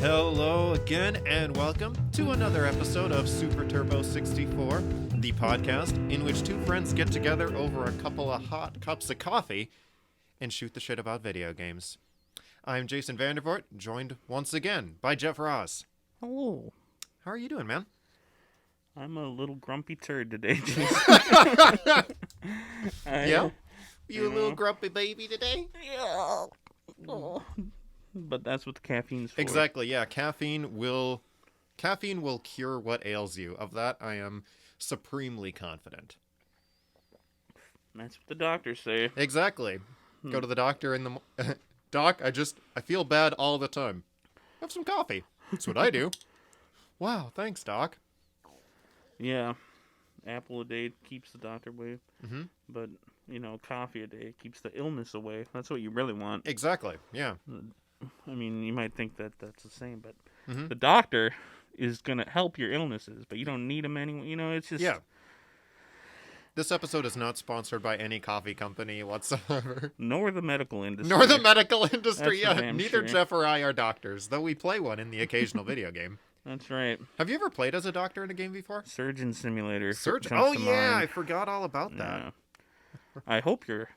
Hello again, and welcome to another episode of Super Turbo 64, the podcast in which two friends get together over a couple of hot cups of coffee and shoot the shit about video games. I'm Jason Vandervoort, joined once again by Jeff Ross. Hello. How are you doing, man? I'm a little grumpy turd today, Jason. Yeah? You a little grumpy baby today? Yeah. But that's what the caffeine's for. Exactly, yeah. Caffeine will cure what ails you. Of that, I am supremely confident. That's what the doctors say. Exactly. Go to the doctor in the... Doc, I feel bad all the time. Have some coffee. That's what I do. Wow, thanks, Doc. Yeah. Apple a day keeps the doctor away. Mm-hmm. But, coffee a day keeps the illness away. That's what you really want. Exactly, yeah. I mean, you might think that that's the same, but Mm-hmm. the doctor is going to help your illnesses, but you don't need them anyway. It's just... Yeah. This episode is not sponsored by any coffee company whatsoever. Nor the medical industry. Nor the medical industry, That's for yeah. damn Neither sure. Jeff or I are doctors, though we play one in the occasional video game. That's right. Have you ever played as a doctor in a game before? Surgeon Simulator. Surgeon? comes Oh, to yeah, mind. I forgot all about that. Yeah. I hope you're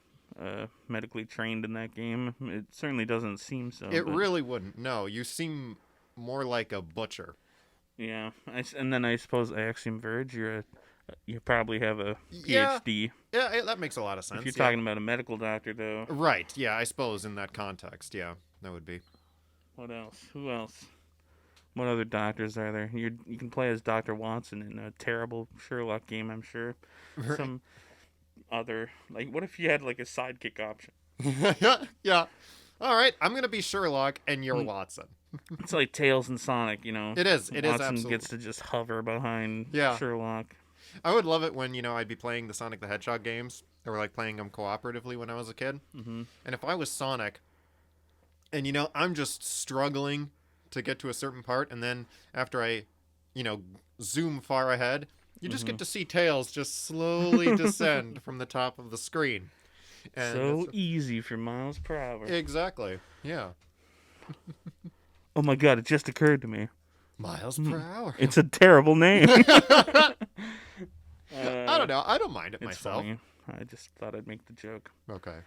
medically trained in that game. It certainly doesn't seem so. It but really wouldn't. No, you seem more like a butcher. Yeah. And then I suppose Axiom Verge, you probably have a Yeah. PhD. Yeah, that makes a lot of sense. If you're yeah. talking about a medical doctor, though. Right, yeah, I suppose in that context, yeah, that would be. What else? Who else? What other doctors are there? You can play as Dr. Watson in a terrible Sherlock game, I'm sure. Right. Some other... what if you had, a sidekick option? Yeah. All right, I'm going to be Sherlock and you're Watson. It's like Tails and Sonic, It is Watson absolutely. gets to just hover behind Yeah. Sherlock. I would love it when, I'd be playing the Sonic the Hedgehog games, or playing them cooperatively when I was a kid. Mm-hmm. And if I was Sonic, and, I'm just struggling to get to a certain part, and then after I, zoom far ahead, you just get to see Tails just slowly descend from the top of the screen. And So easy for miles per hour. Exactly. Yeah. Oh my god, it just occurred to me. Miles per hour. It's a terrible name. I don't know. I don't mind it It's myself. funny. I just thought I'd make the joke. Okay.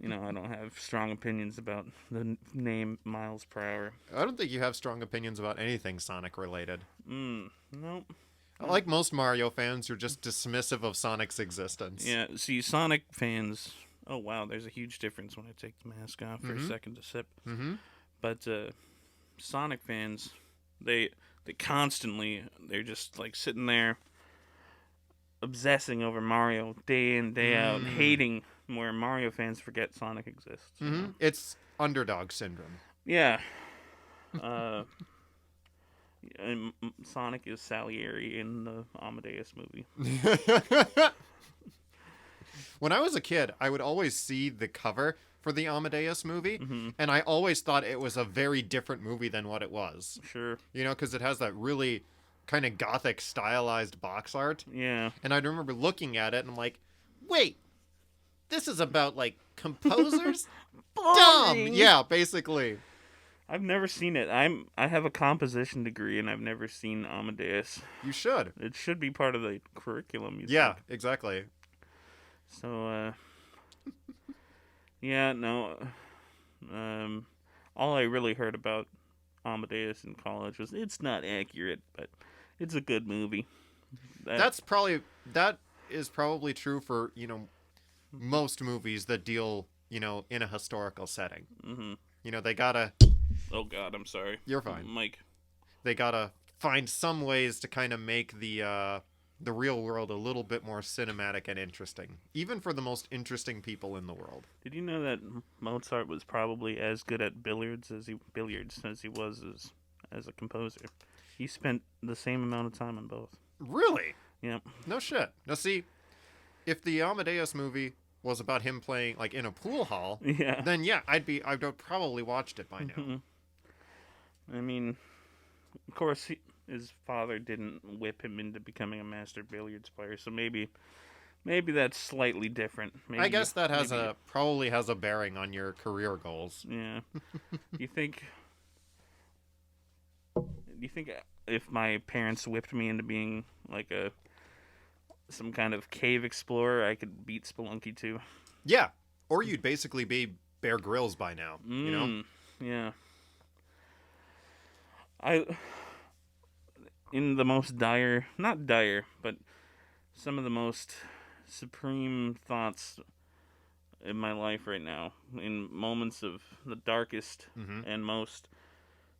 I don't have strong opinions about the name miles per hour. I don't think you have strong opinions about anything Sonic related. Nope. Like most Mario fans, you're just dismissive of Sonic's existence. Yeah, see, Sonic fans... Oh, wow, there's a huge difference when I take the mask off for a second to sip. Mm-hmm. But Sonic fans, they constantly... They're just, sitting there obsessing over Mario day in, day out, hating where Mario fans forget Sonic exists. you know? It's underdog syndrome. Yeah. And Sonic is Salieri in the Amadeus movie. When I was a kid, I would always see the cover for the Amadeus movie, and I always thought it was a very different movie than what it was. Sure. Because it has that really kind of gothic stylized box art. Yeah. And I remember looking at it and I'm like, wait, this is about composers? Dumb! Yeah, basically. I've never seen it. I have a composition degree and I've never seen Amadeus. You should. It should be part of the curriculum. You Yeah, think. exactly. So, yeah, no. All I really heard about Amadeus in college was it's not accurate, but it's a good movie. That is probably true for, most movies that deal, in a historical setting. Mm-hmm. They gotta... Oh, God, I'm sorry. You're fine. Mike. They gotta find some ways to kind of make the real world a little bit more cinematic and interesting, even for the most interesting people in the world. Did you know that Mozart was probably as good at billiards as he was as a composer? He spent the same amount of time on both. Really? Yep. No shit. Now see, if the Amadeus movie was about him playing in a pool hall, Yeah. then yeah, I'd have probably watched it by now. I mean, of course, his father didn't whip him into becoming a master billiards player, so maybe that's slightly different. Maybe, I guess that probably has a bearing on your career goals. Yeah. You think you think if my parents whipped me into being like some kind of cave explorer, I could beat Spelunky 2? Yeah. Or you'd basically be Bear Grylls by now, you know? Yeah. In the most not dire, but some of the most supreme thoughts in my life right now, in moments of the darkest and most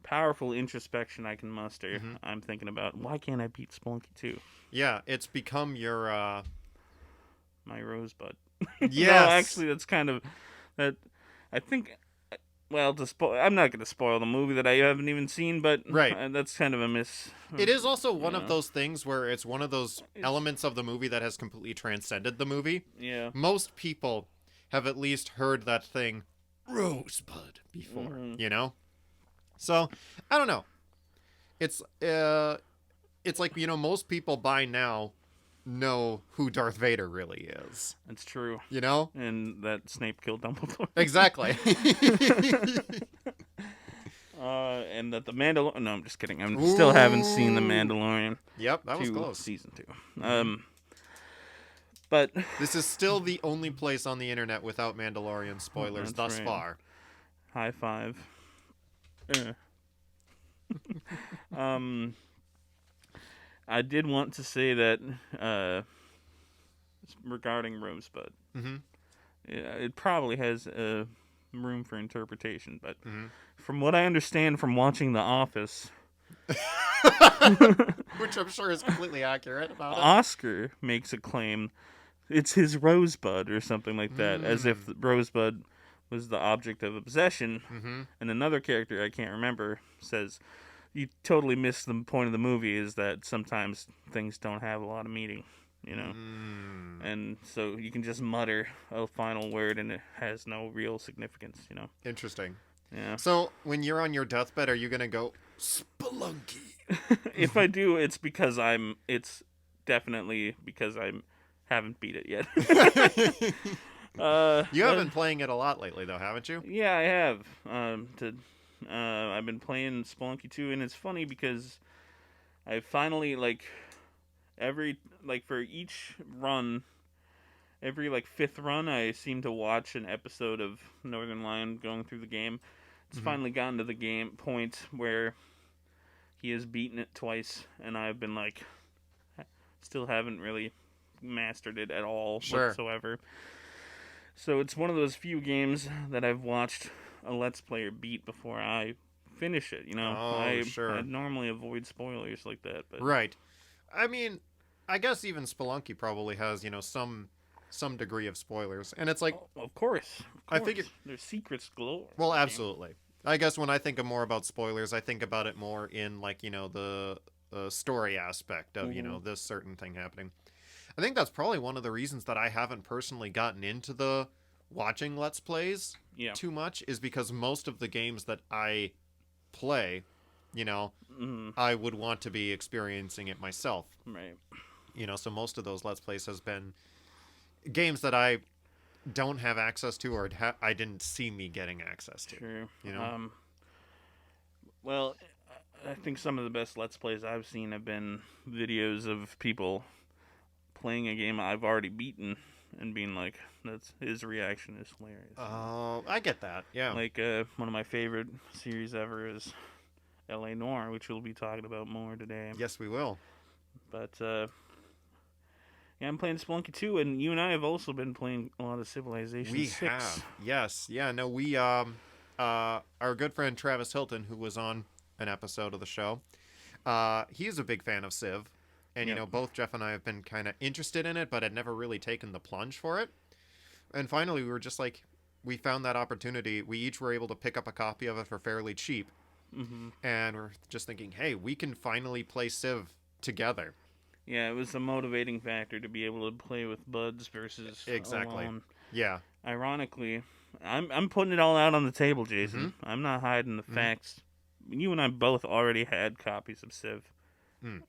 powerful introspection I can muster, I'm thinking about, why can't I beat Spelunky 2? Yeah, it's become your, My rosebud. Yes! No, actually, that's kind of... that. I think... Well, I'm not going to spoil the movie that I haven't even seen, but Right. That's kind of a miss. It is also one of those things where it's one of those elements of the movie that has completely transcended the movie. Yeah. Most people have at least heard that thing, Rosebud, before, you know? So, I don't know. It's like, you know, most people by now know who Darth Vader really is. That's true. You know? And that Snape killed Dumbledore. Exactly. And that the Mandalorian... No, I'm just kidding. I still haven't seen The Mandalorian. Yep, that was close. Season 2. But... This is still the only place on the internet without Mandalorian spoilers thus far. High five. I did want to say that regarding Rosebud, it probably has room for interpretation, but from what I understand from watching The Office, which I'm sure is completely accurate about it, Oscar makes a claim it's his Rosebud or something like that, as if Rosebud was the object of obsession, and another character I can't remember says, you totally missed the point of the movie, is that sometimes things don't have a lot of meaning, you know? And so you can just mutter a final word and it has no real significance, you know? Interesting. Yeah. So, when you're on your deathbed, are you going to go, Spelunky? If I do, it's definitely because I haven't beat it yet. You have been playing it a lot lately, though, haven't you? Yeah, I have. I've been playing Spelunky 2, and it's funny because I finally, for each run, every, fifth run, I seem to watch an episode of Northern Lion going through the game. It's finally gotten to the game point where he has beaten it twice, and I've been, still haven't really mastered it at all whatsoever. So it's one of those few games that I've watched a Let's Player beat before I finish it, you know? I normally avoid spoilers like that, but... Right. I mean, I guess even Spelunky probably has, you know, some degree of spoilers. And it's like... Oh, of course. I figure... There's secrets galore. Well, absolutely. I guess when I think of more about spoilers, I think about it more in, the story aspect of, you know, this certain thing happening. I think that's probably one of the reasons that I haven't personally gotten into the watching Let's Plays too much, is because most of the games that I play, you know, I would want to be experiencing it myself. Right. You know, so most of those Let's Plays has been games that I don't have access to, or I didn't see me getting access to. Sure. You know? Well, I think some of the best Let's Plays I've seen have been videos of people playing a game I've already beaten and being like, his reaction is hilarious. Oh, I get that. Yeah. One of my favorite series ever is L.A. Noire, which we'll be talking about more today. Yes, we will. But, yeah, I'm playing Spelunky 2, and you and I have also been playing a lot of Civilization 6. We have. Yes. Yeah, no, we, our good friend Travis Hilton, who was on an episode of the show, he's a big fan of Civ. And, you know, both Jeff and I have been kind of interested in it, but had never really taken the plunge for it. And finally, we were just like, we found that opportunity. We each were able to pick up a copy of it for fairly cheap. And we're just thinking, hey, we can finally play Civ together. Yeah, it was a motivating factor to be able to play with buds versus alone. Yeah. Ironically, I'm putting it all out on the table, Jason. I'm not hiding the facts. You and I both already had copies of Civ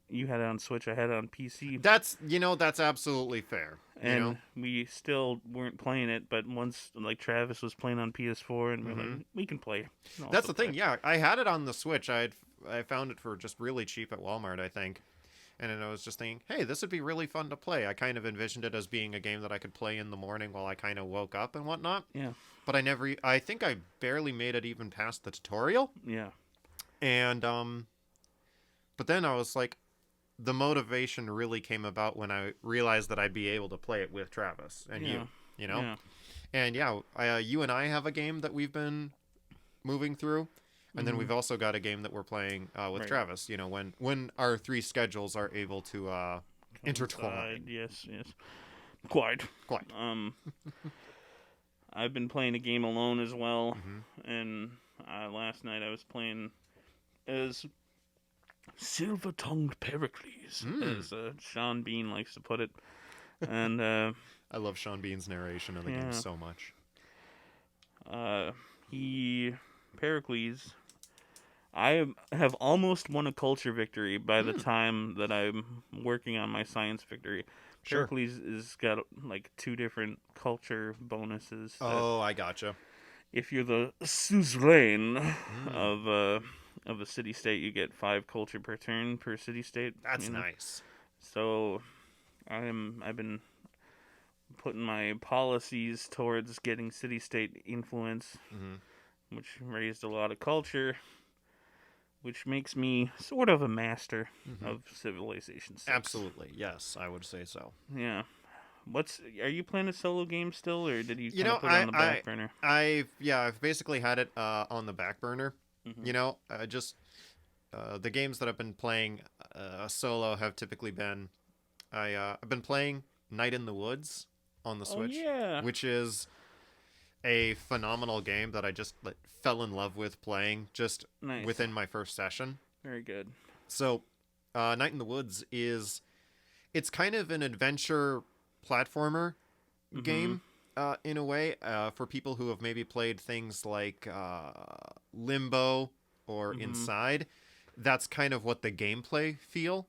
You had it on Switch, I had it on PC. That's absolutely fair. And we still weren't playing it, but once like Travis was playing on PS4, and we're like, we can play. That's the thing. Yeah, I had it on the Switch. I found it for just really cheap at Walmart, I think. And then I was just thinking, hey, this would be really fun to play. I kind of envisioned it as being a game that I could play in the morning while I kind of woke up and whatnot. Yeah. But I think I barely made it even past the tutorial. Yeah. And, but then I was like, the motivation really came about when I realized that I'd be able to play it with Travis and you know? Yeah. And you and I have a game that we've been moving through. And then we've also got a game that we're playing with Travis, when our three schedules are able to intertwine. Yes. Quite. I've been playing a game alone as well. And last night I was playing as Silver-Tongued Pericles, as Sean Bean likes to put it. And I love Sean Bean's narration of the game so much. Pericles, I have almost won a culture victory by the time that I'm working on my science victory. Sure. Pericles has got like 2 different culture bonuses. Oh, I gotcha. If you're the suzerain of a city-state, you get 5 culture per turn per city-state. That's nice. So I've been putting my policies towards getting city-state influence, which raised a lot of culture, which makes me sort of a master of Civilization 6. Absolutely, yes, I would say so. Yeah. Are you playing a solo game still, or did you put it on the back burner? I've basically had it on the back burner. The games that I've been playing solo have typically been I've been playing Night in the Woods on the Switch, which is a phenomenal game that I just fell in love with playing within my first session. Very good. So, Night in the Woods it's kind of an adventure platformer game in a way for people who have maybe played things like Limbo or Inside. That's kind of what the gameplay feel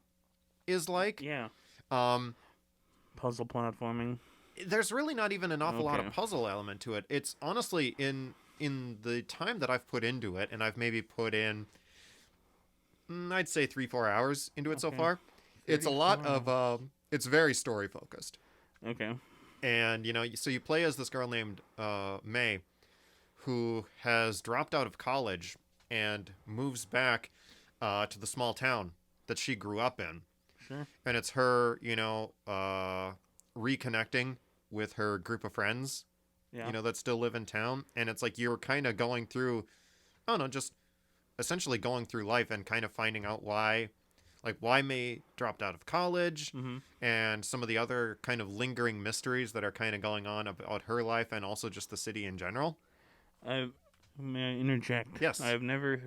is like. Yeah. Puzzle platforming. There's really not even an awful lot of puzzle element to it. It's honestly in the time that I've put into it, and I've maybe put in, I'd say 3-4 hours into it so far. It's a lot of, it's very story focused. Okay. And, so you play as this girl named May, who has dropped out of college and moves back to the small town that she grew up in. Sure. And it's her, reconnecting with her group of friends, that still live in town. And it's like you're kind of going through, I don't know, just essentially going through life and kind of finding out why May dropped out of college and some of the other kind of lingering mysteries that are kind of going on about her life and also just the city in general. May I interject? Yes. I've never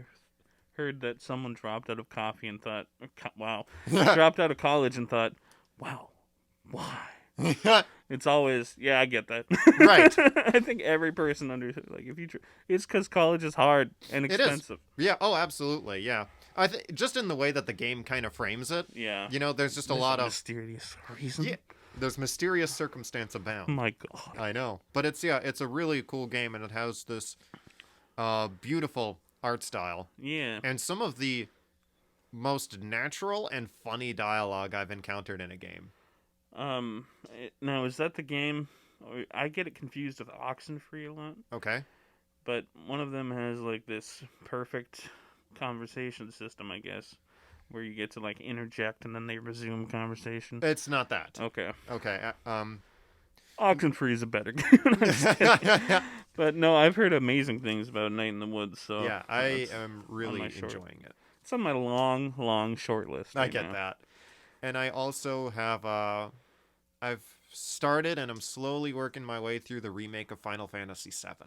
heard that someone dropped out of coffee and thought, wow. Dropped out of college and thought, wow, why? It's always, I get that. Right. I think every person understands, it's because college is hard and expensive. It is. Yeah, oh, absolutely, yeah. I think just in the way that the game kind of frames it. Yeah. There's just a lot of mysterious reason. Yeah. There's mysterious circumstance abound. My God. I know. But it's a really cool game, and it has this beautiful art style. Yeah. And some of the most natural and funny dialogue I've encountered in a game. Now, is that the game? I get it confused with Oxenfree a lot. Okay. But one of them has this perfect conversation system, I guess, where you get to interject and then they resume conversation. It's not that. Okay. Oxenfree is a better game. But no, I've heard amazing things about Night in the Woods. So yeah, I am really enjoying it. It's on my long short list. I get that. And I also have I've started and I'm slowly working my way through the remake of Final Fantasy VII.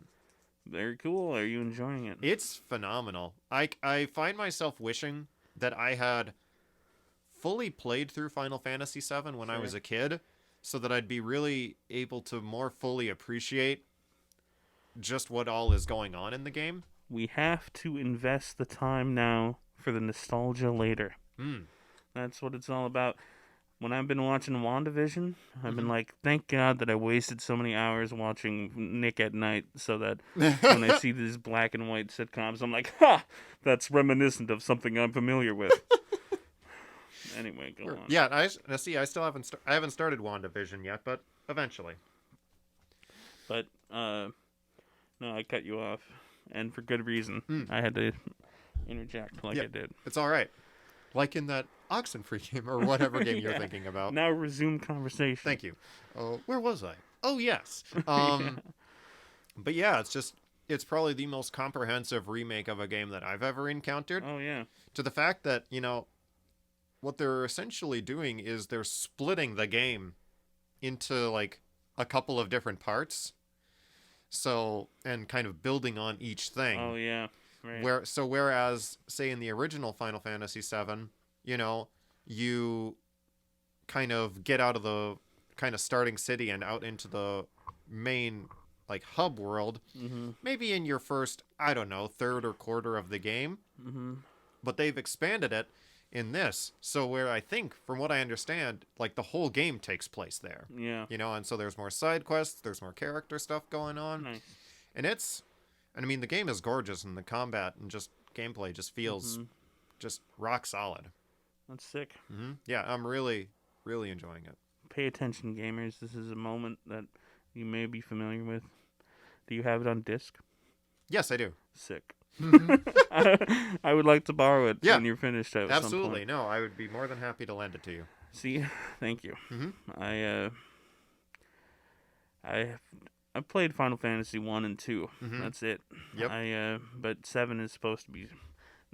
Very cool. Are you enjoying it? It's phenomenal. I find myself wishing that I had fully played through Final Fantasy VII when I was a kid, so that I'd be really able to more fully appreciate just what all is going on in the game. We have to invest the time now for the nostalgia later. That's what it's all about. When I've been watching WandaVision, I've been Mhm. like, thank God that I wasted so many hours watching Nick at Night so that when I see these black and white sitcoms, I'm like, ha! That's reminiscent of something I'm familiar with. Anyway, go on. Yeah, I see. I still I haven't started WandaVision yet, but eventually. But, no, I cut you off. And for good reason. Mm. I had to interject like Yeah, I did. it's all right. Like in that Oxenfree game or whatever game you're Yeah. thinking about. Now resume conversation. Thank you. Where was I? Oh, yes. Yeah. But yeah, it's probably the most comprehensive remake of a game that I've ever encountered. Oh, yeah. To the fact that, what they're essentially doing is they're splitting the game into like a couple of different parts. So, and kind of building on each thing. Oh, yeah. Right. Whereas, say in the original Final Fantasy VII, you kind of get out of the kind of starting city and out into the main like hub world, Mm-hmm. maybe in your first, I don't know, third or quarter of the game. Mm-hmm. But they've expanded it in this, so where I think, from what I understand, like the whole game takes place there. Yeah. And so there's more side quests, there's more character stuff going on, Nice. and I mean, the game is gorgeous, and the combat and just gameplay just feels just rock solid. That's sick. Yeah, I'm really, really enjoying it. Pay attention, gamers. This is a moment that you may be familiar with. Do you have it on disc? Yes, I do. Sick. I would like to borrow it Yeah. when you're finished at some Absolutely. point. No, I would be more than happy to lend it to you. See, thank you. Mm-hmm. I've played Final Fantasy 1 and 2. That's it. Yep. But 7 is supposed to be.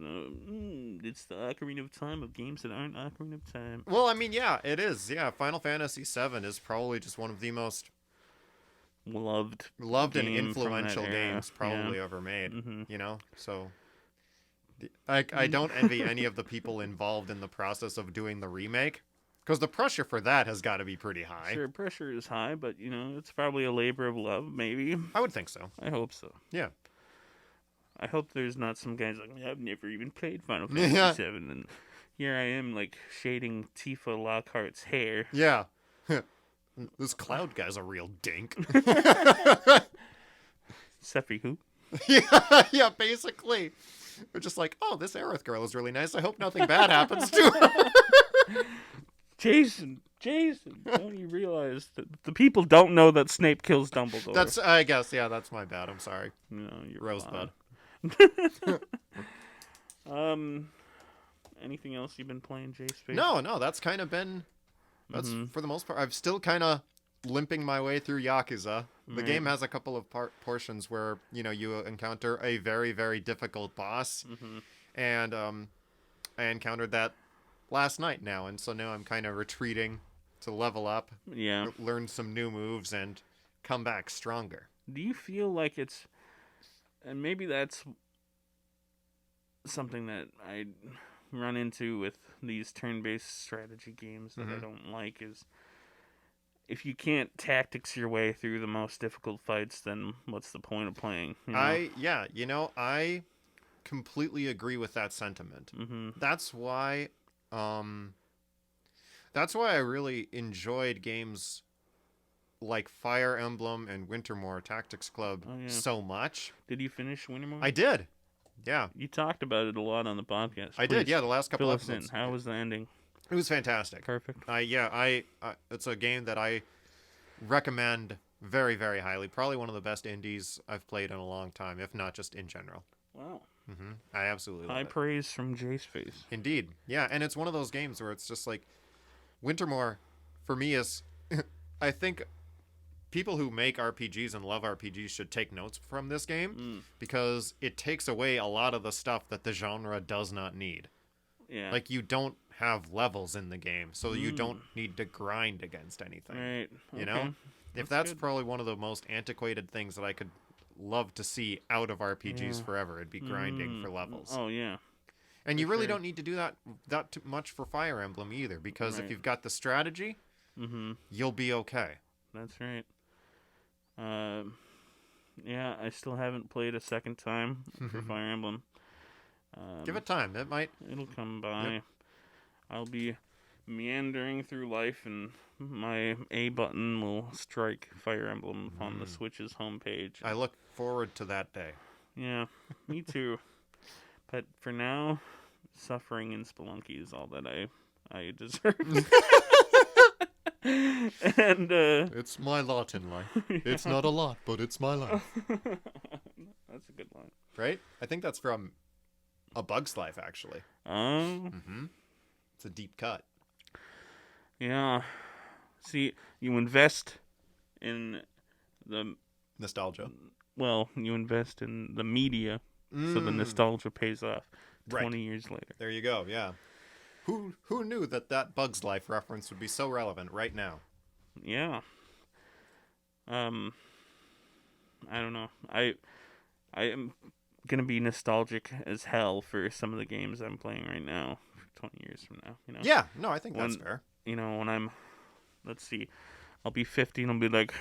It's the Ocarina of Time of games that aren't Ocarina of Time. Well, I mean, yeah, it is. Yeah, Final Fantasy VII is probably just one of the most Loved and game influential from that era. games probably Yeah. ever made. Mhm. So I don't envy any of the people involved in the process of doing the remake, because the pressure for that has got to be pretty high. Sure, pressure is high, but it's probably a labor of love. Maybe. I would think so. I hope so. Yeah. I hope there's not some guys like, I've never even played Final Fantasy Yeah. 7, and here I am like shading Tifa Lockhart's hair. Yeah. This Cloud guy's a real dink. Sephi who? Yeah, basically. We're just like, oh, this Aerith girl is really nice. I hope nothing bad happens to her. Jason, don't you realize that the people don't know that Snape kills Dumbledore? I guess, yeah, that's my bad. I'm sorry. No, you're Rosebud. Anything else you've been playing, Jace? No, that's kind of been... That's, for the most part, I'm still kind of limping my way through Yakuza. The Right. game has a couple of portions where, you encounter a very, very difficult boss. And I encountered that last night now. And so now I'm kind of retreating to level up, Yeah. learn some new moves, and come back stronger. Do you feel like it's, and maybe that's something that I run into with these turn-based strategy games that I don't like, is if you can't tactics your way through the most difficult fights, then what's the point of playing? I completely agree with that sentiment. That's why I really enjoyed games like Fire Emblem and Wintermoor Tactics Club so much. Did you finish Wintermoor? I did. Yeah. You talked about it a lot on the podcast. I did. Please Yeah, the last couple fill us episodes. in. How was the ending? It was fantastic. Perfect. It's a game that I recommend very, very highly. Probably one of the best indies I've played in a long time, if not just in general. Wow. I absolutely love High it. praise from Jace Face. Indeed. Yeah, and it's one of those games where it's just like Wintermoor for me is I think people who make RPGs and love RPGs should take notes from this game because it takes away a lot of the stuff that the genre does not need. Yeah. Like, you don't have levels in the game, so you don't need to grind against anything. Right. You know? If that's probably one of the most antiquated things that I could love to see out of RPGs forever, it'd be grinding for levels. Oh, yeah. And you really don't need to do that too much for Fire Emblem either, because if you've got the strategy, you'll be okay. That's right. Yeah, I still haven't played a second time for Fire Emblem. Give it time. It might. It'll come by. Yep. I'll be meandering through life, and my A button will strike Fire Emblem on the Switch's homepage. I look forward to that day. Yeah, me too. But for now, suffering in Spelunky is all that I deserve. And it's my lot in life. It's not a lot, but it's my life. That's a good line, right? I think that's from A Bug's Life, actually. Oh, It's a deep cut. yeah. See, you invest in the Nostalgia. well, you invest in the media, so the nostalgia pays off 20 years later. There you go. Yeah. Who knew that Bug's Life reference would be so relevant right now? Yeah. I don't know. I am gonna be nostalgic as hell for some of the games I'm playing right now. 20 years from now, you know. Yeah. No, I think that's fair. You know, when I'm, let's see, I'll be 50 and I'll be like,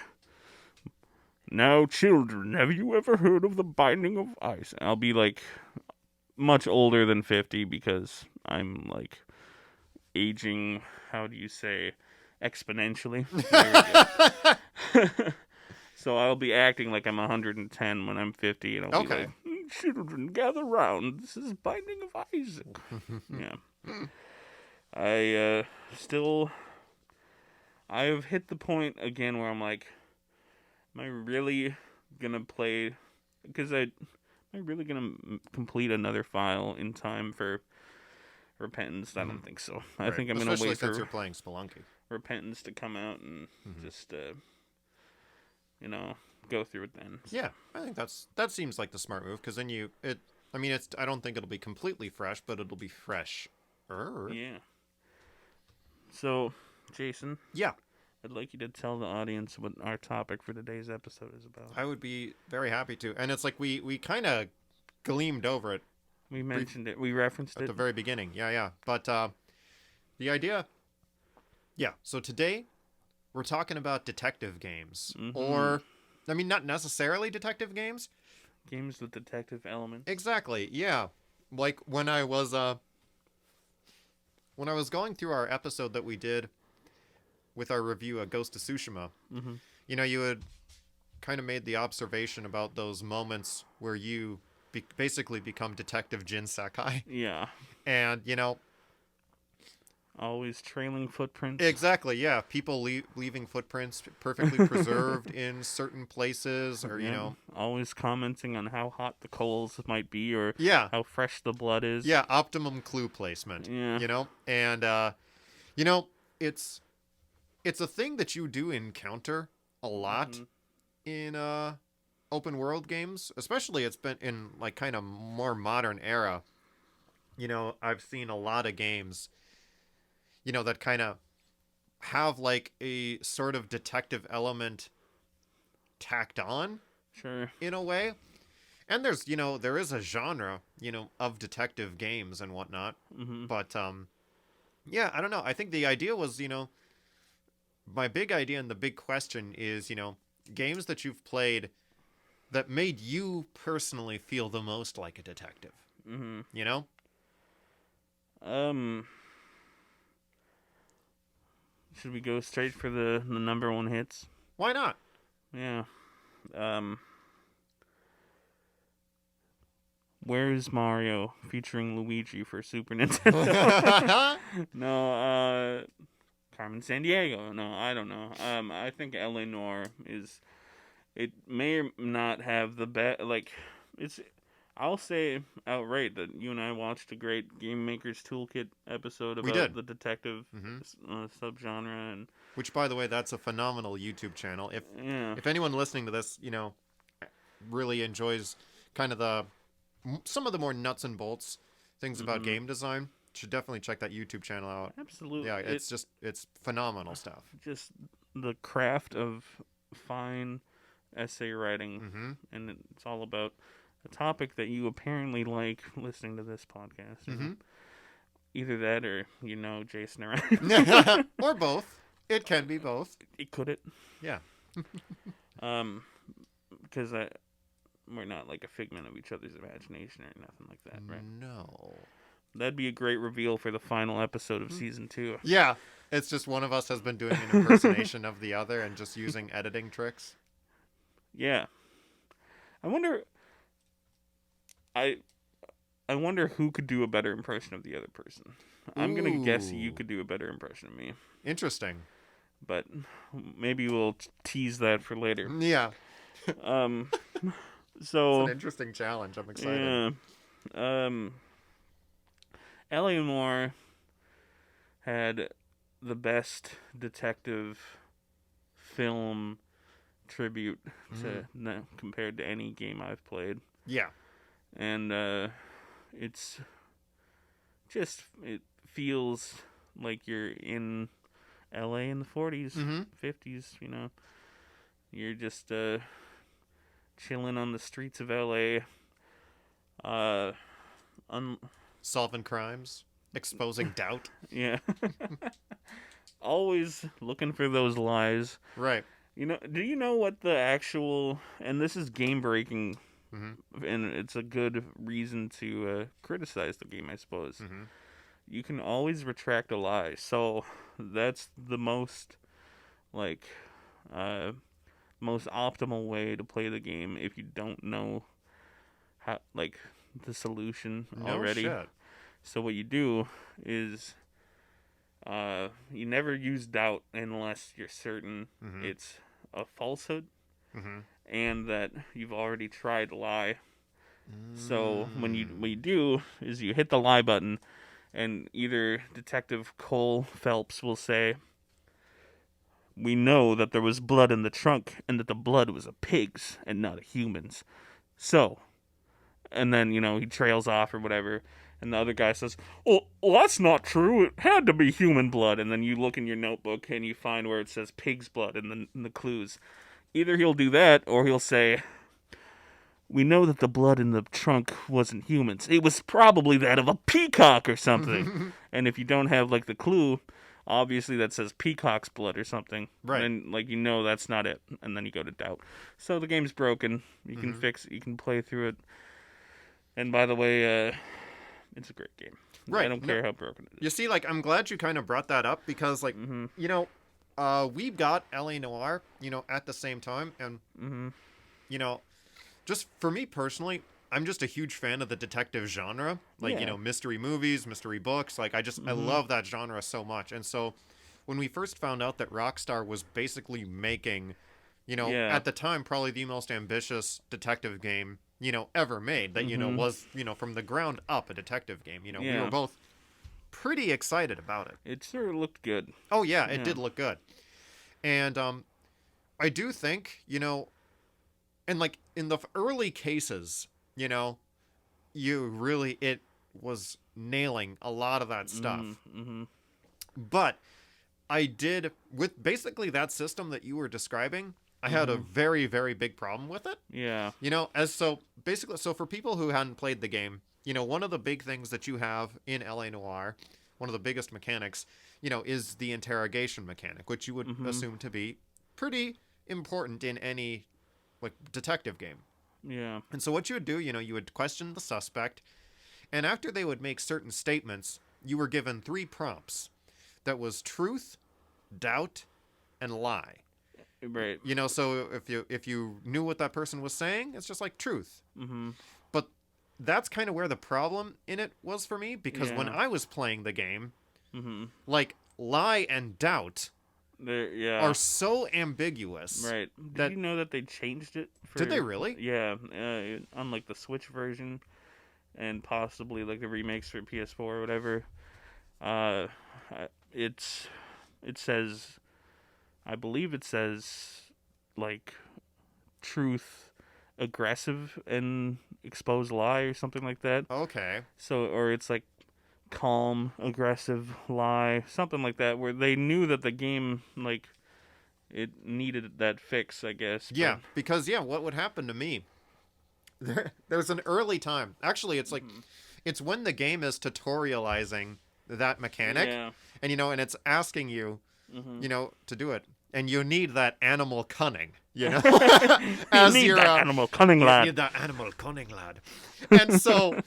now, children, have you ever heard of the Binding of Ice? And I'll be like much older than 50 because I'm like aging, how do you say, exponentially. So I'll be acting like I'm 110 when I'm 50, and I'll be like, children, gather round. This is Binding of Isaac. Yeah. I have hit the point again where I'm like, am I really gonna play? Because am I really gonna complete another file in time for Repentance? I don't think so. I think I'm gonna Especially wait since for you're playing Spelunky. Repentance to come out and just go through it then. So. Yeah, I think that seems like the smart move, because then I don't think it'll be completely fresh, but it'll be fresh. Yeah. So, Jason. Yeah. I'd like you to tell the audience what our topic for today's episode is about. I would be very happy to. And it's like we kind of gleamed over it. We mentioned it. We referenced it. At the very beginning. Yeah. But the idea... Yeah, so today we're talking about detective games. Or, I mean, not necessarily detective games. Games with detective elements. Exactly, yeah. Like when I was going through our episode that we did with our review of Ghost of Tsushima, you know, you had kind of made the observation about those moments where you basically become Detective Jin Sakai. Yeah. And, you know... Always trailing footprints. Exactly, yeah. People leaving footprints perfectly preserved in certain places, or, you know... Always commenting on how hot the coals might be, or how fresh the blood is. Yeah, optimum clue placement. Yeah. You know? And, you know, it's a thing that you do encounter a lot in open world games. Especially it's been in, like, kind of more modern era. You know, I've seen a lot of games... you know, that kind of have like a sort of detective element tacked on. Sure. In a way. And there's, you know, there is a genre, you know, of detective games and whatnot. But, yeah, I don't know. I think the idea was, you know, my big idea and the big question is, you know, games that you've played that made you personally feel the most like a detective. You know? Should we go straight for the number one hits? Why not? Yeah. Where's Mario featuring Luigi for Super Nintendo? No, Carmen Sandiego. No, I don't know. I think L.A. Noire is... It may or not have the best... Like, it's... I'll say outright that you and I watched a great Game Maker's Toolkit episode about the detective subgenre, and which, by the way, that's a phenomenal YouTube channel. If anyone listening to this, you know, really enjoys kind of some of the more nuts and bolts things about game design, should definitely check that YouTube channel out. Absolutely, yeah, it's phenomenal stuff. Just the craft of fine essay writing, and it's all about a topic that you apparently like listening to this podcast. Either that or, you know, Jason or I. Or both. It can be both. It could it. Yeah. Because we're not like a figment of each other's imagination or nothing like that, right? No. That'd be a great reveal for the final episode of season 2. Yeah. It's just one of us has been doing an impersonation of the other and just using editing tricks. Yeah. I wonder I wonder who could do a better impression of the other person. I'm going to guess you could do a better impression of me. Interesting. But maybe we'll tease that for later. Yeah. So it's an interesting challenge. I'm excited. Yeah. L.A. Noire had the best detective film tribute to compared to any game I've played. Yeah. And it's just, it feels like you're in LA in the 40s, 50s, you know. You're just chilling on the streets of LA. Solving crimes, exposing doubt. Yeah. Always looking for those lies. Right. You know, do you know what the actual, and this is game breaking, and it's a good reason to criticize the game, I suppose. You can always retract a lie. So that's the most, like, most optimal way to play the game if you don't know how, like, the solution already. Shit. So what you do is you never use doubt unless you're certain it's a falsehood and that you've already tried to lie. So what you do is you hit the lie button, and either Detective Cole Phelps will say, "We know that there was blood in the trunk and that the blood was a pig's and not a human's. So," and then, you know, he trails off or whatever, and the other guy says, well, that's not true. It had to be human blood. And then you look in your notebook and you find where it says pig's blood in the clues. Either he'll do that, or he'll say, "We know that the blood in the trunk wasn't humans. It was probably that of a peacock or something." And if you don't have, like, the clue, obviously that says peacock's blood or something. Right. And, like, you know that's not it. And then you go to doubt. So the game's broken. You can fix it. You can play through it. And by the way, it's a great game. Right. I don't care how broken it is. You see, like, I'm glad you kind of brought that up because, like, you know, we got L.A. Noire, you know, at the same time. And, you know, just for me personally, I'm just a huge fan of the detective genre. Like, you know, mystery movies, mystery books. Like, I love that genre so much. And so when we first found out that Rockstar was basically making, you know, at the time, probably the most ambitious detective game, you know, ever made, that, you know, was, you know, from the ground up a detective game. You know, we were both pretty excited about it. It sure looked good. Oh, yeah, it did look good. And I do think, you know, and, like, in the early cases, you know, it was nailing a lot of that stuff. But I did, with basically that system that you were describing, I had a very, very big problem with it. Yeah. You know, so for people who hadn't played the game, you know, one of the big things that you have in L.A. Noire, one of the biggest mechanics, you know, is the interrogation mechanic, which you would assume to be pretty important in any, like, detective game. Yeah. And so what you would do, you know, you would question the suspect, and after they would make certain statements, you were given 3 prompts. That was truth, doubt, and lie. Right. You know, so if you knew what that person was saying, it's just like truth. But that's kind of where the problem in it was for me, because when I was playing the game, like, lie and doubt are so ambiguous. Right. Did you know that they changed it? Did they really? Yeah. On, like, the Switch version and possibly, like, the remakes for PS4 or whatever. It says, I believe it says, like, truth, aggressive, and expose lie or something like that. Okay. So, or it's like calm, aggressive, lie, something like that, where they knew that the game, like, it needed that fix, I guess. Yeah, because, what would happen to me, there's an early time. Actually, it's like, it's when the game is tutorializing that mechanic, and, you know, and it's asking you, you know, to do it. And you need that animal cunning, you know? You need that animal cunning lad. You need that animal cunning lad. And so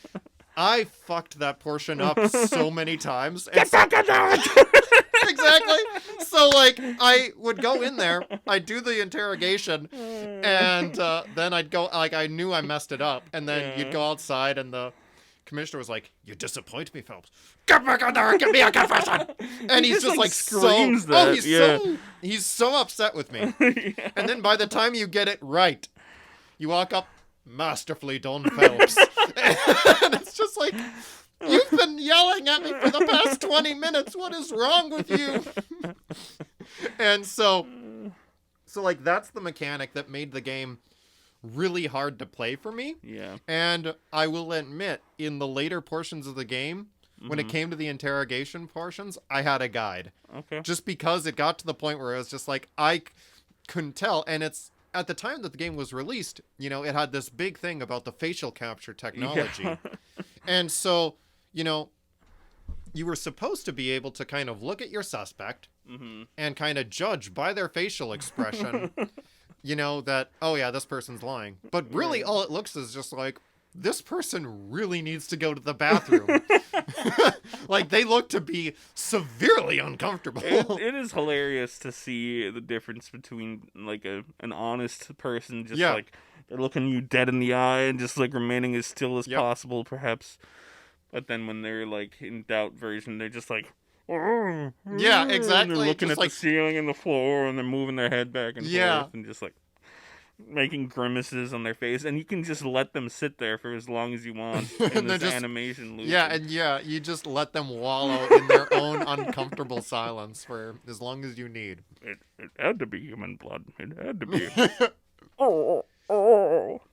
I fucked that portion up so many times. Get back in there! Exactly. So, like, I would go in there, I'd do the interrogation, and then I'd go, like, I knew I messed it up, and then you'd go outside, and the commissioner was like, "You disappoint me, Phelps. Get back in there and give me a confession!" And he's just like screams so, that. he's so upset with me. Yeah. And then by the time you get it right, you walk up, "Masterfully done, Phelps." And it's just like, you've been yelling at me for the past 20 minutes. What is wrong with you? And so like, that's the mechanic that made the game really hard to play for me. Yeah. And I will admit, in the later portions of the game, when it came to the interrogation portions, I had a guide. Okay. Just because it got to the point where it was just like, I couldn't tell. And it's, at the time that the game was released, you know, it had this big thing about the facial capture technology. Yeah. And so, you know, you were supposed to be able to kind of look at your suspect and kind of judge by their facial expression, you know, that, oh yeah, this person's lying. But really all it looks is just like, this person really needs to go to the bathroom. Like, they look to be severely uncomfortable. It is hilarious to see the difference between, like, an honest person, just like, they're looking you dead in the eye and just, like, remaining as still as possible, perhaps. But then when they're, like, in doubt version, they're just like, yeah, exactly. They're looking just at like, the ceiling and the floor, and they're moving their head back and forth, and just, like, making grimaces on their face. And you can just let them sit there for as long as you want in this animation loop. Yeah, and you just let them wallow in their own uncomfortable silence for as long as you need. It had to be human blood. It had to be.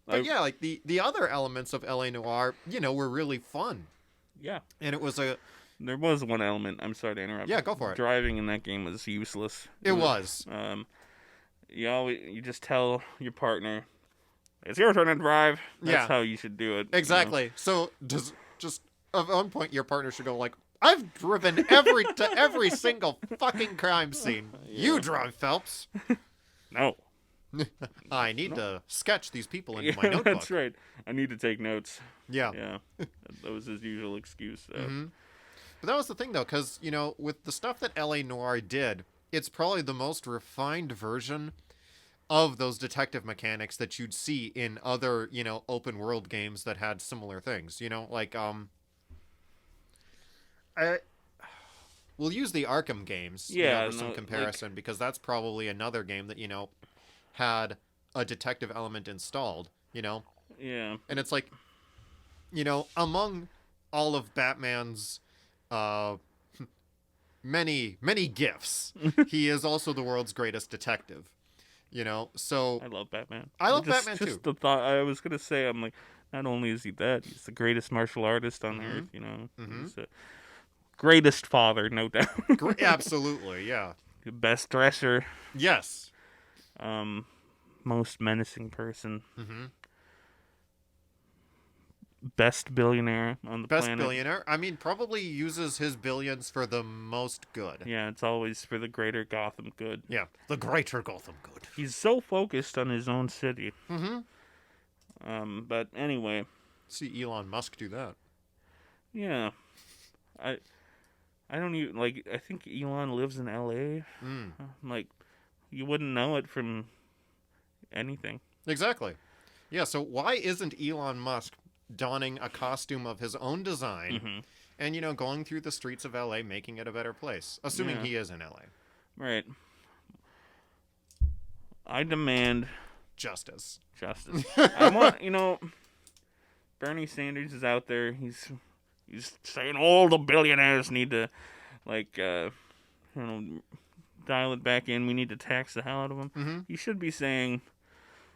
But yeah, like, the other elements of LA Noire, you know, were really fun. Yeah. And it was there was one element. I'm sorry to interrupt. Yeah, go for it. Driving in that game was useless. It was. You just tell your partner, it's your turn to drive. That's how you should do it. Exactly. You know? So just at one point your partner should go like, "I've driven to every single fucking crime scene. You drive, Phelps." No. I need to sketch these people into my notebook. That's right. I need to take notes. Yeah. Yeah. That was his usual excuse. But that was the thing, though, because, you know, with the stuff that LA Noire did, it's probably the most refined version of those detective mechanics that you'd see in other, you know, open world games that had similar things. You know, like, we'll use the Arkham games, for some comparison, because that's probably another game that, you know, had a detective element installed, you know? Yeah. And it's like, you know, among all of Batman's many gifts, he is also the world's greatest detective, you know? So I love Batman. I love Batman too. Just the thought, I was going to say, I'm like, not only is he that, he's the greatest martial artist on earth, you know? He's the greatest father, no doubt. Absolutely, yeah. The best dresser. Yes. Most menacing person. Best billionaire on the planet. Best billionaire. I mean, probably uses his billions for the most good. Yeah, it's always for the greater Gotham good. Yeah, the greater Gotham good. He's so focused on his own city. But anyway. See Elon Musk do that. Yeah. I don't even, like, I think Elon lives in LA. Like, you wouldn't know it from anything. Exactly. Yeah, so why isn't Elon Musk donning a costume of his own design and, you know, going through the streets of LA, making it a better place? Assuming he is in LA. Right. I demand justice. I want, you know, Bernie Sanders is out there. He's saying all the billionaires need to, like, you know, dial it back in. We need to tax the hell out of them. You should be saying,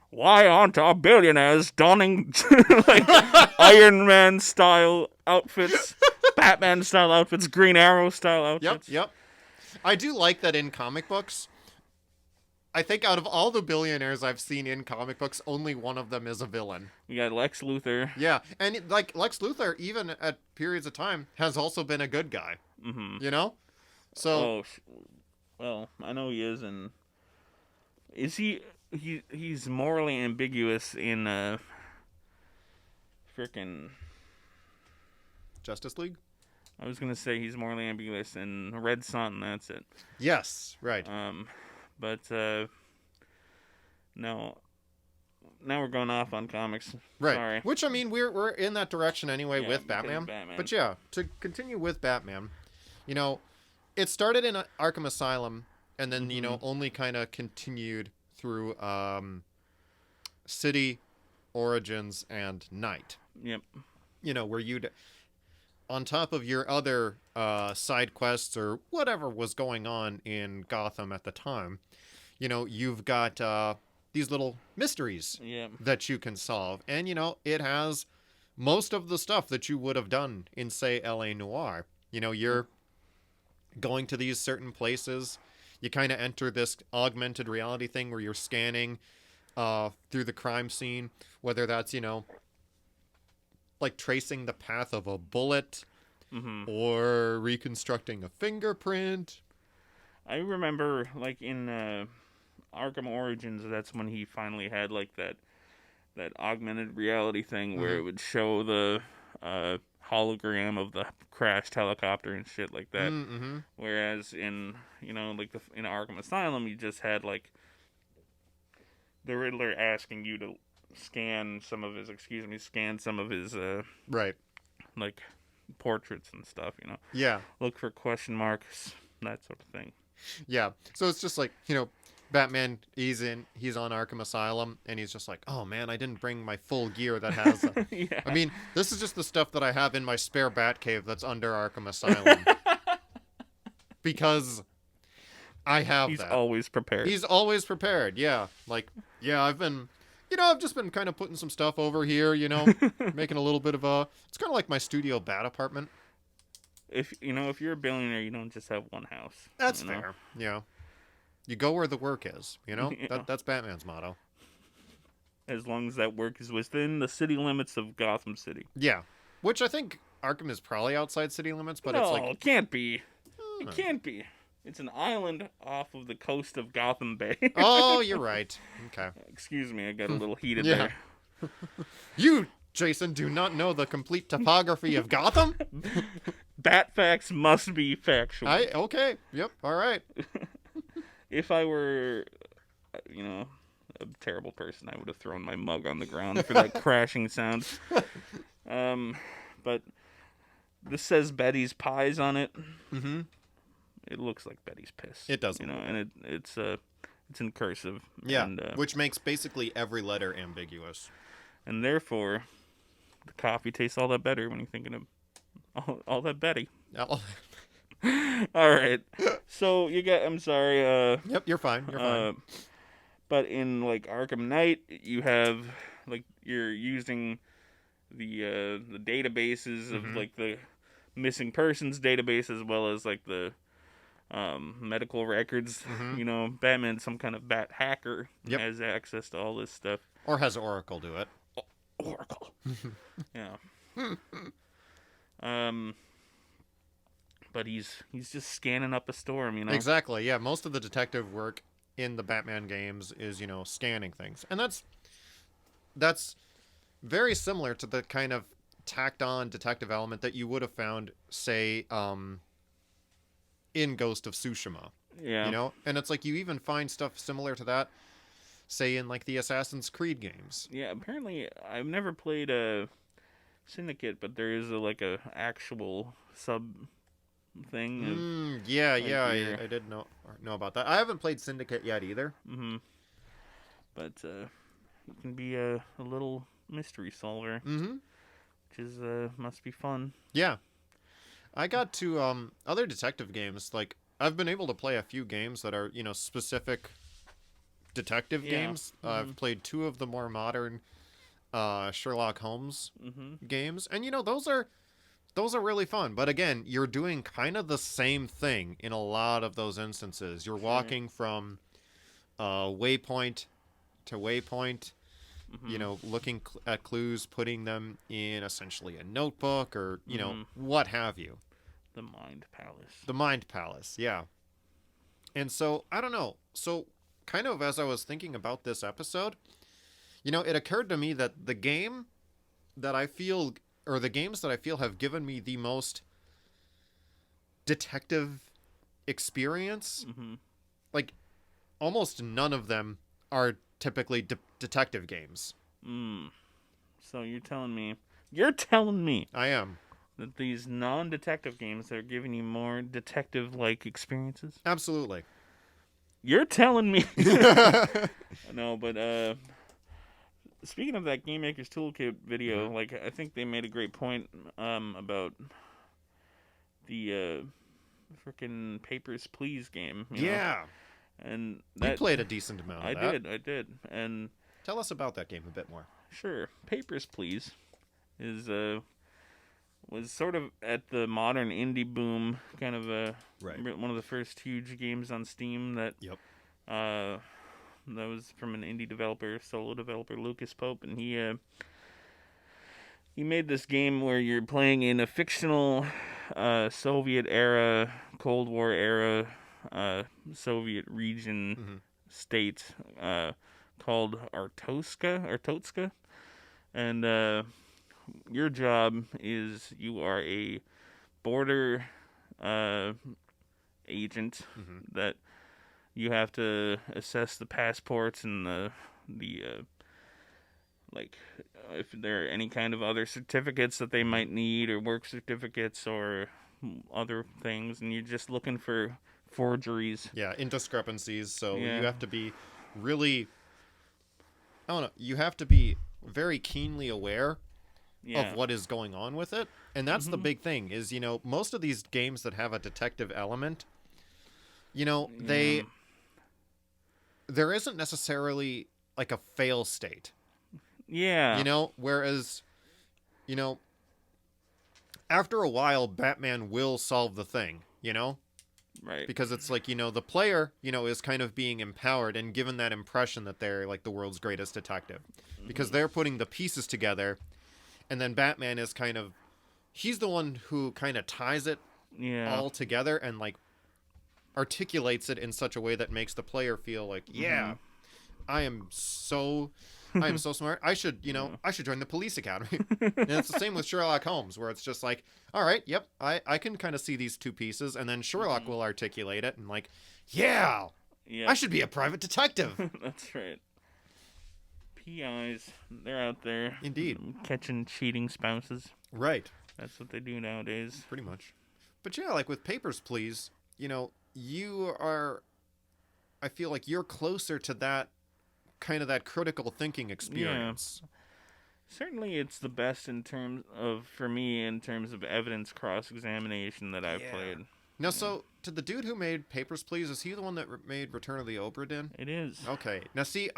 why aren't our billionaires donning like Iron Man style outfits, Batman style outfits, Green Arrow style outfits? Yep. I do like that in comic books. I think out of all the billionaires I've seen in comic books, only one of them is a villain. We got Lex Luthor. Yeah, and like Lex Luthor, even at periods of time, has also been a good guy. You know? So. Well, I know he is, and is he? He's morally ambiguous in frickin' Justice League. I was gonna say he's more ambiguous in Red Sun. That's it. Yes, right. But no. Now we're going off on comics. Right. Sorry. Which, I mean, we're in that direction anyway with Batman. Batman. But yeah, to continue with Batman, you know, it started in Arkham Asylum and then, you know, only kind of continued through City, Origins, and Night. Yep. You know, where you'd, on top of your other side quests or whatever was going on in Gotham at the time, you know, you've got these little mysteries that you can solve. And, you know, it has most of the stuff that you would have done in, say, L.A. Noire. You know, you're going to these certain places. You kind of enter this augmented reality thing where you're scanning through the crime scene, whether that's, you know, like tracing the path of a bullet or reconstructing a fingerprint. I remember, like, in Arkham Origins, that's when he finally had, like, that augmented reality thing where it would show the hologram of the crashed helicopter and shit like that. Whereas in, you know, like, in Arkham Asylum, you just had, like, the Riddler asking you to scan some of his right, like, portraits and stuff, you know. Yeah. Look for question marks, that sort of thing. Yeah. So it's just like, you know, Batman, he's on Arkham Asylum, and he's just like, oh man, I didn't bring my full gear that has... Yeah. I mean, this is just the stuff that I have in my spare Batcave that's under Arkham Asylum. Because I have He's that. always prepared. He's always prepared, yeah. Like, yeah, I've just been kind of putting some stuff over here, you know, making a little bit of a... It's kind of like my studio bat apartment. If you're a billionaire, you don't just have one house. That's fair, yeah. You go where the work is, you know? Yeah. That's Batman's motto. As long as that work is within the city limits of Gotham City. Yeah. Which I think Arkham is probably outside city limits, but no, it's like... it can't be. It can't be. It's an island off of the coast of Gotham Bay. Oh, you're right. Okay. Excuse me, I got a little heated there. You, Jason, do not know the complete topography of Gotham? Bat facts must be factual. Okay. Yep. All right. If I were, you know, a terrible person, I would have thrown my mug on the ground for that crashing sound. But this says Betty's Pies on it. It looks like Betty's piss. It does. You know, and it's in cursive. Yeah, and, which makes basically every letter ambiguous. And therefore, the coffee tastes all that better when you're thinking of all that Betty. All right. So I'm sorry. Yep, you're fine. You're fine. But in like Arkham Knight, you have like you're using the databases of like the missing persons database as well as like the medical records. You know, Batman's some kind of bat hacker. Has access to all this stuff. Or has Oracle do it. Oracle. Yeah. But he's just scanning up a storm, you know. Exactly. Yeah, most of the detective work in the Batman games is, you know, scanning things. And that's very similar to the kind of tacked on detective element that you would have found, say, in Ghost of Tsushima. Yeah. You know? And it's like you even find stuff similar to that, say, in like the Assassin's Creed games. Yeah, apparently I've never played a Syndicate, but there is a actual sub thing. I did know about that. I haven't played Syndicate yet either. But it can be a little mystery solver, which is must be fun. Yeah, I got to other detective games. Like I've been able to play a few games that are, you know, specific detective games. I've played 2 of the more modern Sherlock Holmes games, and you know those are really fun. But again, you're doing kind of the same thing in a lot of those instances. You're walking from waypoint to waypoint, you know, looking at clues, putting them in essentially a notebook or, you know, what have you. The Mind Palace. The Mind Palace, yeah. And so, I don't know. So, kind of as I was thinking about this episode, you know, it occurred to me that the game that I feel or the games that I feel have given me the most detective experience, like almost none of them are typically detective games. So you're telling me I am. that these non-detective games are giving you more detective-like experiences? Absolutely. You're telling me. No, but speaking of that Game Maker's Toolkit video, like I think they made a great point about the freaking Papers, Please game. You know? And we that played a decent amount of that. I did. And tell us about that game a bit more. Sure. Papers, Please is was sort of at the modern indie boom, kind of one of the first huge games on Steam that that was from an indie developer, solo developer, Lucas Pope, and he made this game where you're playing in a fictional Soviet era, Cold War era Soviet region state called Artotska, and your job is you are a border agent that you have to assess the passports and the like if there are any kind of other certificates that they might need, or work certificates or other things, and you're just looking for forgeries. Yeah, indiscrepancies. So you have to be really, I don't know, you have to be very keenly aware of what is going on with it. And that's the big thing is, you know, most of these games that have a detective element, you know, there isn't necessarily like a fail state. Yeah. You know, whereas, you know, after a while, Batman will solve the thing, you know? Right. Because it's like, you know, the player, you know, is kind of being empowered and given that impression that they're like the world's greatest detective. Because they're putting the pieces together, and then Batman is kind of, he's the one who kind of ties it all together and like articulates it in such a way that makes the player feel like, I am so smart. I should, you know, I should join the police academy. And it's the same with Sherlock Holmes, where it's just like, all right, yep, I can kind of see these two pieces, and then Sherlock will articulate it and like, I should be a private detective. That's right. PIs, they're out there. Indeed. Catching cheating spouses. Right. That's what they do nowadays. Pretty much. But yeah, like with Papers, Please, you know, I feel like you're closer to that kind of that critical thinking experience. Yeah. Certainly it's the best for me in terms of evidence cross-examination that I've played. Now, so, to the dude who made Papers, Please, is he the one that made Return of the Obra Dinn? It is. Okay. Now, see,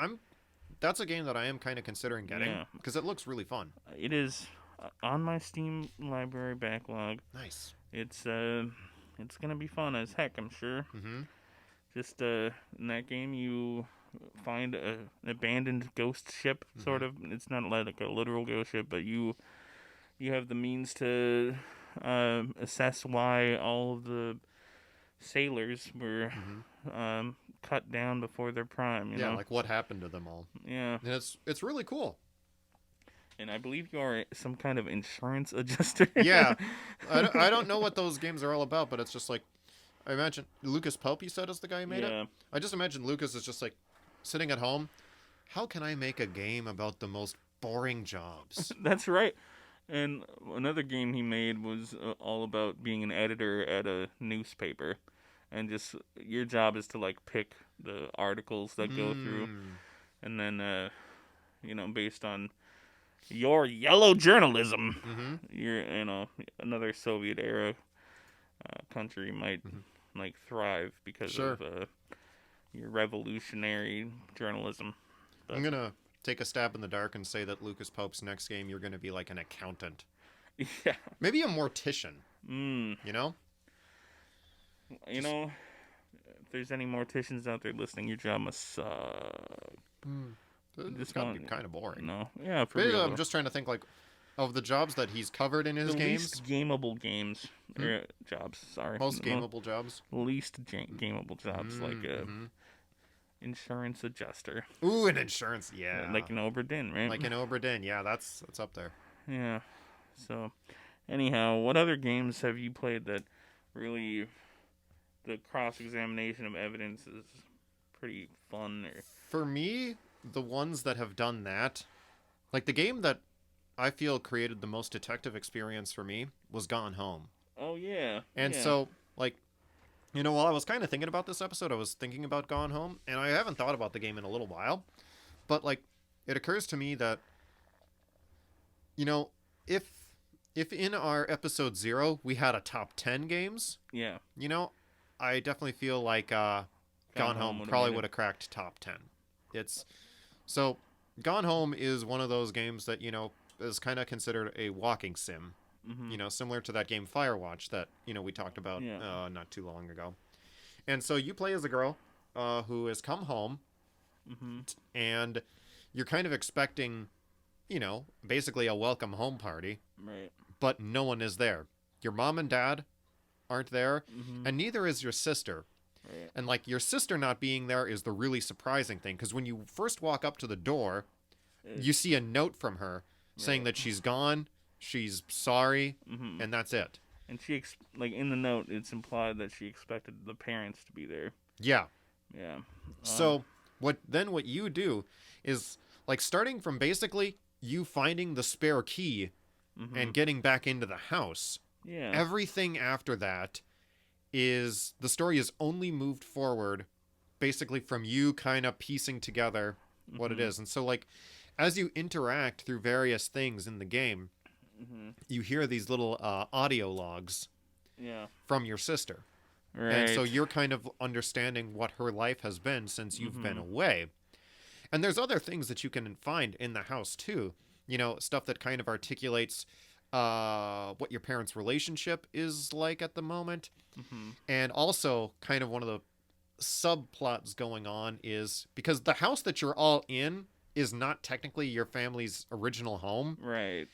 that's a game that I am kind of considering getting, because it looks really fun. It is on my Steam library backlog. Nice. It's gonna be fun as heck, I'm sure. Just in that game, you find an abandoned ghost ship, sort of. It's not like a literal ghost ship, but you have the means to assess why all of the sailors were cut down before their prime. You know? Like what happened to them all. Yeah. And it's really cool. And I believe you are some kind of insurance adjuster. Yeah. I don't know what those games are all about, but it's just like, I imagine Lucas Pope, you said, is the guy who made it? I just imagine Lucas is just like sitting at home. How can I make a game about the most boring jobs? That's right. And another game he made was all about being an editor at a newspaper. And just your job is to like pick the articles that go through. And then, you know, based on your yellow journalism, you're, you know, another Soviet era country might like thrive because of your revolutionary journalism. But I'm gonna take a stab in the dark and say that Lucas Pope's next game, you're gonna be like an accountant. Yeah. Maybe a mortician. You know? You know, if there's any morticians out there listening, your job must suck. It's gotta be kind of boring. No. Yeah, for Maybe real. I'm just trying to think like of the jobs that he's covered in his games. Least gameable games. Jobs, sorry. Most gameable jobs? Least gameable jobs, like insurance adjuster. Ooh, an insurance, yeah. Like an Obra Dinn, right? Like an Obra Dinn, yeah, that's up there. Yeah. So, anyhow, what other games have you played that really the cross examination of evidence is pretty fun? Or For me, the ones that have done that, like the game that I feel created the most detective experience for me was Gone Home. oh yeah, And yeah, so, like, while I was kind of thinking about this episode, I was thinking about Gone Home, and I haven't thought about the game in a little while. But, like, it occurs to me that, you know, if if in our episode 0 we had a top 10 games, yeah. I definitely feel like Gone Home would've probably made would it. have cracked top 10. It's so Gone Home is one of those games that, is kind of considered a walking sim, Mm-hmm. similar to that game Firewatch that, we talked about Yeah. not too long ago. And so you play as a girl who has come home, Mm-hmm. and you're kind of expecting, basically a welcome home party, Right. but no one is there. Your mom and dad aren't there, Mm-hmm. and neither is your sister. Right. And like your sister not being there is the really surprising thing, because when you first walk up to the door, you see a note from her saying Right. that she's gone, she's sorry, Mm-hmm. and that's it. And like in the note, it's implied that she expected the parents to be there. Yeah. Yeah. So what you do is like starting from basically you finding the spare key Mm-hmm. and getting back into the house. Yeah. Everything after that is the story is only moved forward basically from you kind of piecing together what it Mhm. is. And so like as you interact through various things in the game, Mm-hmm. you hear these little audio logs Yeah. from your sister. Right. And so you're kind of understanding what her life has been since you've been Mhm. away. And there's other things that you can find in the house too. Stuff that kind of articulates what your parents' relationship is like at the moment. Mm-hmm. And also, kind of one of the subplots going on is because the house that you're all in is not technically your family's original home. Right.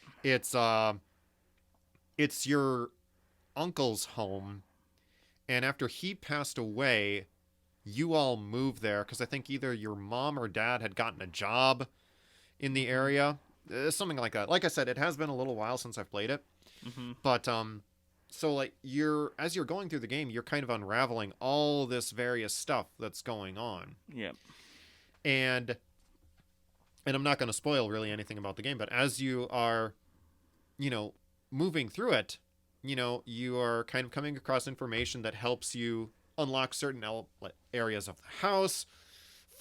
It's your uncle's home, and after he passed away, you all moved there because I think either your mom or dad had gotten a job in the area, something like that. Like I said, it has been a little while since I've played it, Mm-hmm. but so like as you're going through the game, you're kind of unraveling all this various stuff that's going on, Yep. and I'm not going to spoil really anything about the game, but as you are, moving through it, you are kind of coming across information that helps you unlock certain areas of the house,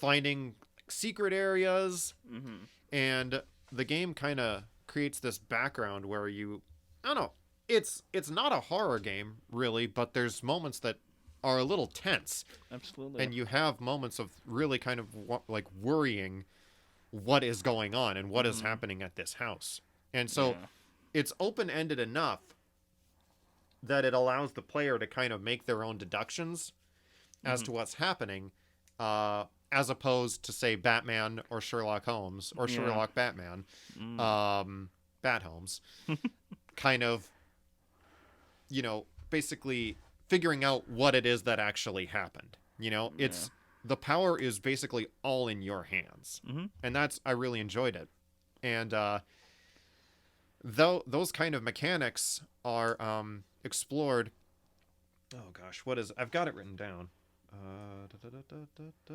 finding secret areas, Mm-hmm. and the game kind of creates this background where I don't know, it's not a horror game really, but there's moments that are a little tense, Absolutely. and you have moments of really kind of like worrying what is going on and what is Mhm. happening at this house. And so Yeah. it's open-ended enough that it allows the player to kind of make their own deductions as Mhm. to what's happening, as opposed to say Batman or Sherlock Holmes or Yeah. Sherlock Batman, Mm. Bat Holmes, kind of, basically figuring out what it is that actually happened. It's the power is basically all in your hands, Mm-hmm. and I really enjoyed it, and though those kind of mechanics are explored. Oh gosh, I've got it written down. Da, da, da, da, da, da.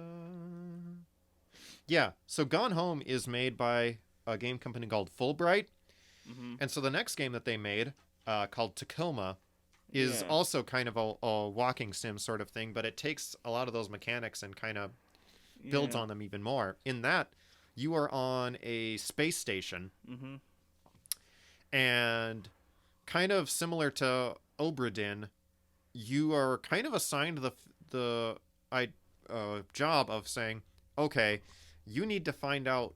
Yeah, so Gone Home is made by a game company called Fulbright, Mm-hmm. and so the next game that they made, called Tacoma, is Yeah. also kind of a walking sim sort of thing, but it takes a lot of those mechanics and kind of builds Yeah. on them even more. In that, you are on a space station, Mm-hmm. and kind of similar to Obradin, you are kind of assigned the job of saying, okay, you need to find out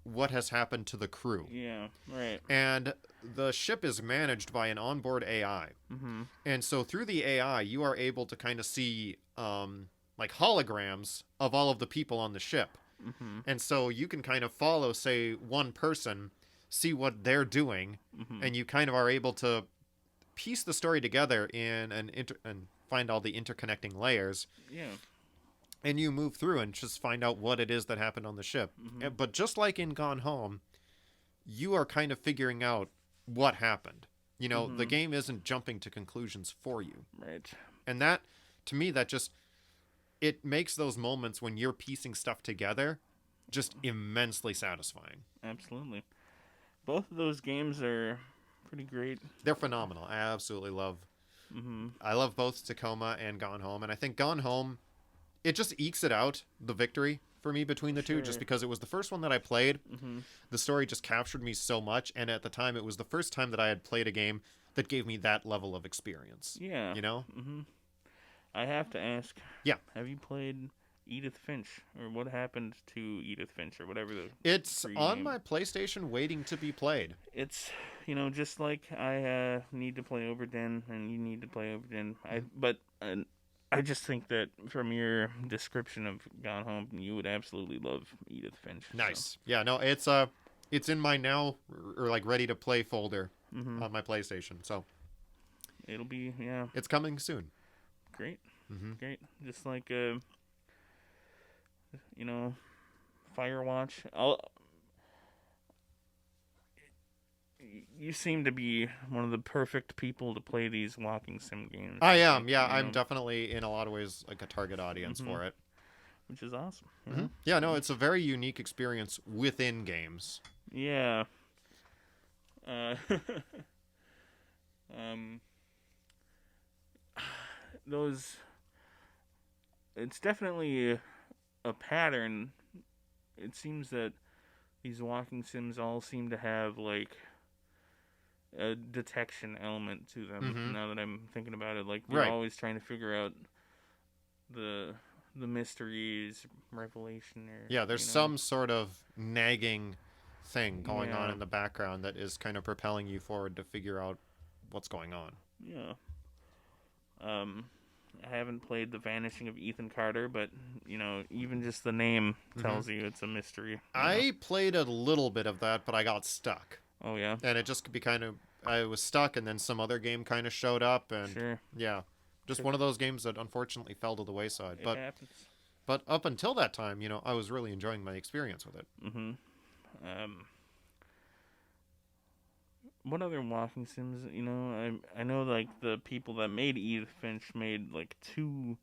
what has happened to the crew. Yeah. Right. And the ship is managed by an onboard AI. Mm-hmm. And so through the AI, you are able to kind of see like holograms of all of the people on the ship. Mm-hmm. And so you can kind of follow, say, one person, see what they're doing, Mm-hmm. and you kind of are able to piece the story together in and find all the interconnecting layers. Yeah. And you move through and just find out what it is that happened on the ship. Mhm. But just like in Gone Home, you are kind of figuring out what happened. You know, the Mhm. game isn't jumping to conclusions for you. Right. And that, to me, that just, it makes those moments when you're piecing stuff together just immensely satisfying. Absolutely. Both of those games are pretty great. They're phenomenal. I absolutely love. Mm-hmm. I love both Tacoma and Gone Home, and I think Gone Home, it just ekes it out, the victory for me between the two, just Sure. because it was the first one that I played. Mm-hmm. The story just captured me so much, and at the time, it was the first time that I had played a game that gave me that level of experience. Yeah. You know? Mm-hmm. I have to ask. Yeah. Have you played Edith Finch, or what happened to Edith Finch, or whatever the? It's free on game? my PlayStation waiting to be played. It's just like I need to play Oberdin, and you need to play Oberdin. I just think that from your description of Gone Home, you would absolutely love Edith Finch. Nice. Yeah, no, it's in my now or like ready to play folder Mm-hmm. on my PlayStation. So It'll be it's coming soon. great, Mm-hmm. great. Just like Firewatch. You seem to be one of the perfect people to play these walking sim games. I I am. think, Yeah, I'm definitely in a lot of ways like a target audience Mhm. for it. which is awesome. you Mm-hmm. know? Yeah, no, it's a very unique experience within games. Yeah. Uh, um, those. It's definitely a pattern. It seems that these walking sims all seem to have like a detection element to them. Mhm. Now that I'm thinking about it, like they're Right. always trying to figure out the mysteries, revelation, or Yeah, there's some sort of nagging thing going on Yeah. in the background that is kind of propelling you forward to figure out what's going on. Yeah. I haven't played The Vanishing of Ethan Carter, but even just the name tells you it's a mystery. I played a little bit of that, but I got stuck. Oh yeah. And it just could be kind of I was stuck and then some other game kind of showed up and Sure. yeah. Just Sure. one of those games that unfortunately fell to the wayside. It But happens. but up until that time, I was really enjoying my experience with it. Mm-hmm. What other walking sims? I know like the people that made Edith Finch made like 2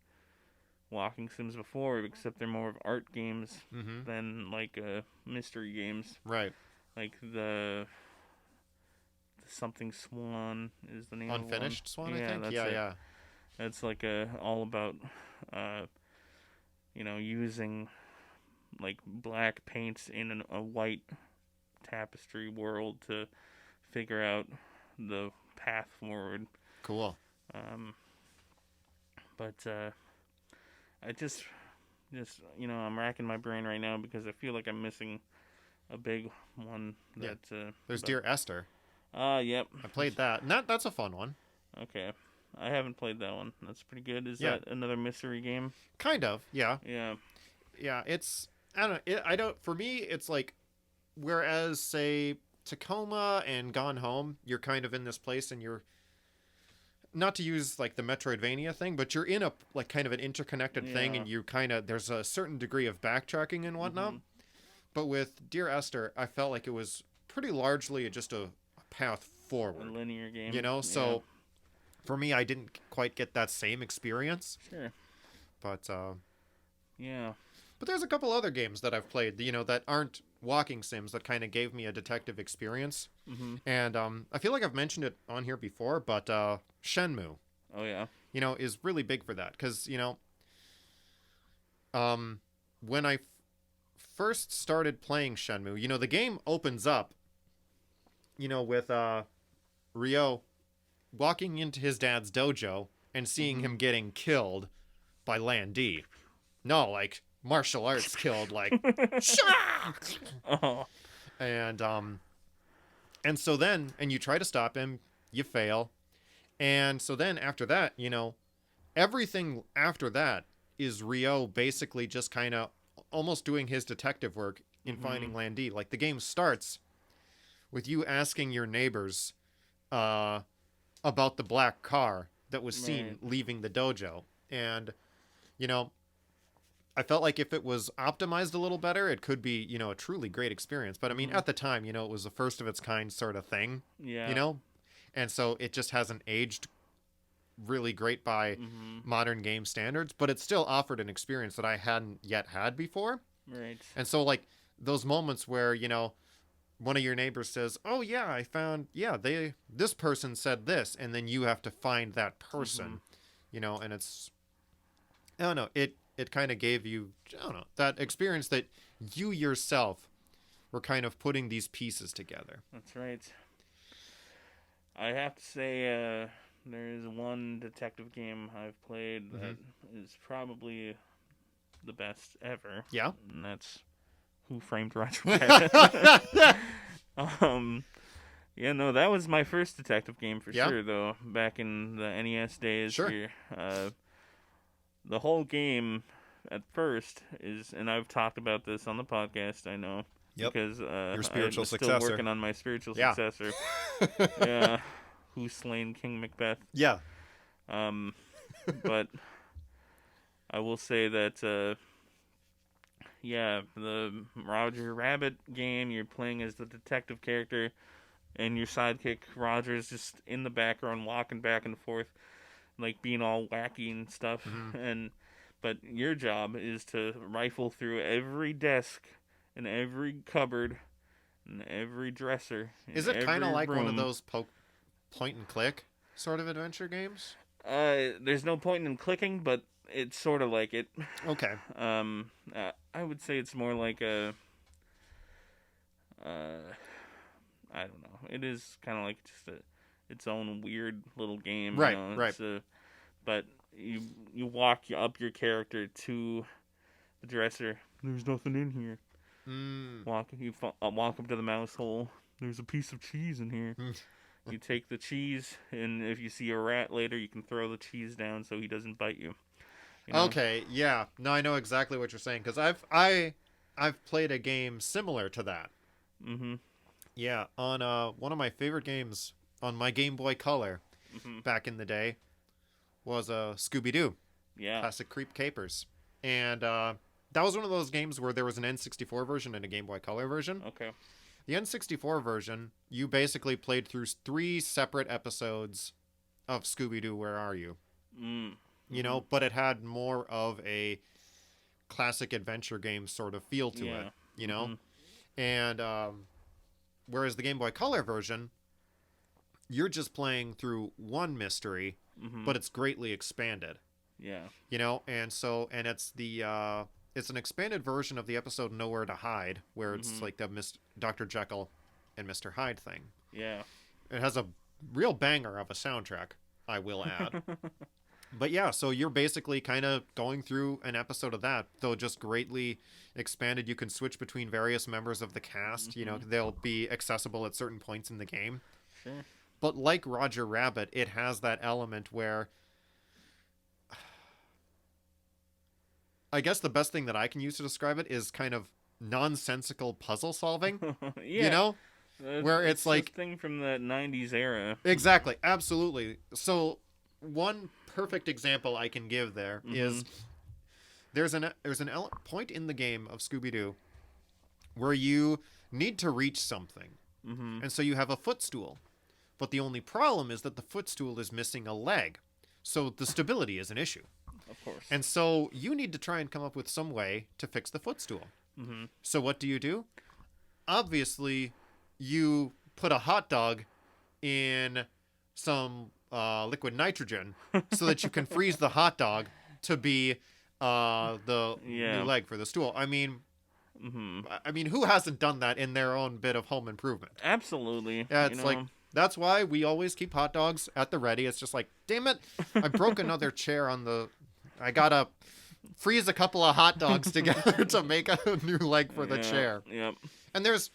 walking sims before, except they're more of art games Mhm. than like mystery games. Right. Like the something Swan is the name Unfinished of Swan, one. I think. That's Yeah, it. yeah. It's like all about using like black paints in a white tapestry world to figure out the path forward. Cool. But I just I'm racking my brain right now because I feel like I'm missing a big one. Yeah. That There's Dear Esther. Yep. I played that. And that's a fun one. Okay. I haven't played that one. That's pretty good. Is Yeah. that another mystery game? Kind of. Yeah. Yeah. Yeah, it's I don't for me it's like whereas say Tacoma and Gone Home, you're kind of in this place and you're not to use like the Metroidvania thing, but you're in a like kind of an interconnected thing Yeah. and you kind of there's a certain degree of backtracking and whatnot. Mhm. But with Dear Esther, I felt like it was pretty largely just a path A forward. linear game. So for me I didn't quite get that same experience, Yeah. Sure. but Yeah. there's a couple other games that I've played, that aren't walking sims that kind of gave me a detective experience. Mm-hmm. And I feel like I've mentioned it on here before, but Shenmue, Oh yeah. is really big for that. Because, when I first started playing Shenmue, the game opens up, with Ryo walking into his dad's dojo and seeing him getting killed by Lan Di. No, like martial arts killed, like Shah! Oh. And so then you try to stop him, you fail. And so then after that, everything after that is Ryo basically just kind of almost doing his detective work in finding Lan Di. Like the game starts with you asking your neighbors about the black car that was seen Right. leaving the dojo. And I felt like if it was optimized a little better, it could be, a truly great experience. But I mean, at the time, it was the first of its kind sort of thing, Yeah. And so it just hasn't aged really great by modern game standards, but it still offered an experience that I hadn't yet had before. Right. And so, like, those moments where, one of your neighbors says, "Oh yeah, I found this person said this," and then you have to find that person, and it's, I don't know, it kind of gave you, I don't know, that experience that you yourself were kind of putting these pieces together. That's right. I have to say, there is one detective game I've played that is probably the best ever. Yeah. And that's Who Framed Roger Rabbit. Yeah, no, that was my first detective game for sure, though, back in the NES days. Sure. Here. The whole game at first is, and I've talked about this on the podcast, I know. Yep. Because your spiritual I'm successor. still working on my spiritual successor. Yeah. Who Slain King Macbeth. Yeah. But I will say that, the Roger Rabbit game, you're playing as the detective character, and your sidekick Roger is just in the background walking back and forth, like being all wacky and stuff. But your job is to rifle through every desk and every cupboard and every dresser. Is it kind of like room. one of those point and click sort of adventure games? There's no point in clicking, but it's sort of like it. Okay. I would say it's more like a. I don't know. It is kind of like just its own weird little game. Right. Right. But you walk up your character to the dresser. There's nothing in here. Walk up to the mouse hole. There's a piece of cheese in here. You take the cheese, and if you see a rat later, you can throw the cheese down so he doesn't bite you. Okay, yeah. No, I know exactly what you're saying, because I've played a game similar to that. Yeah, on one of my favorite games on my Game Boy Color back in the day was Scooby-Doo. Yeah. Classic Creep Capers. And that was one of those games where there was an N64 version and a Game Boy Color version. Okay. The N64 version, you basically played through 3 separate episodes of Scooby-Doo, Where Are You? But it had more of a classic adventure game sort of feel to it, And whereas the Game Boy Color version, you're just playing through one mystery, but it's greatly expanded. Yeah. And it's it's an expanded version of the episode Nowhere to Hide, where it's like the Dr. Jekyll and Mr. Hyde thing. Yeah. It has a real banger of a soundtrack, I will add. But yeah, so you're basically kind of going through an episode of that, though just greatly expanded. You can switch between various members of the cast. They'll be accessible at certain points in the game. Sure. But like Roger Rabbit, it has that element where I guess the best thing that I can use to describe it is kind of nonsensical puzzle solving. Yeah. Where it's like thing from the 90s era. Exactly. Absolutely. So one perfect example I can give there is there's an point in the game of Scooby-Doo where you need to reach something. And so you have a footstool. But the only problem is that the footstool is missing a leg. So the stability is an issue. Of course. And so you need to try and come up with some way to fix the footstool. So what do? Obviously, you put a hot dog in some liquid nitrogen so that you can freeze the hot dog to be the new leg for the stool. I mean, who hasn't done that in their own bit of home improvement? Absolutely. Yeah, it's like, that's why we always keep hot dogs at the ready. It's just like, damn it, I broke another chair on the... I gotta freeze a couple of hot dogs together to make a new leg for the chair. Yep. And there's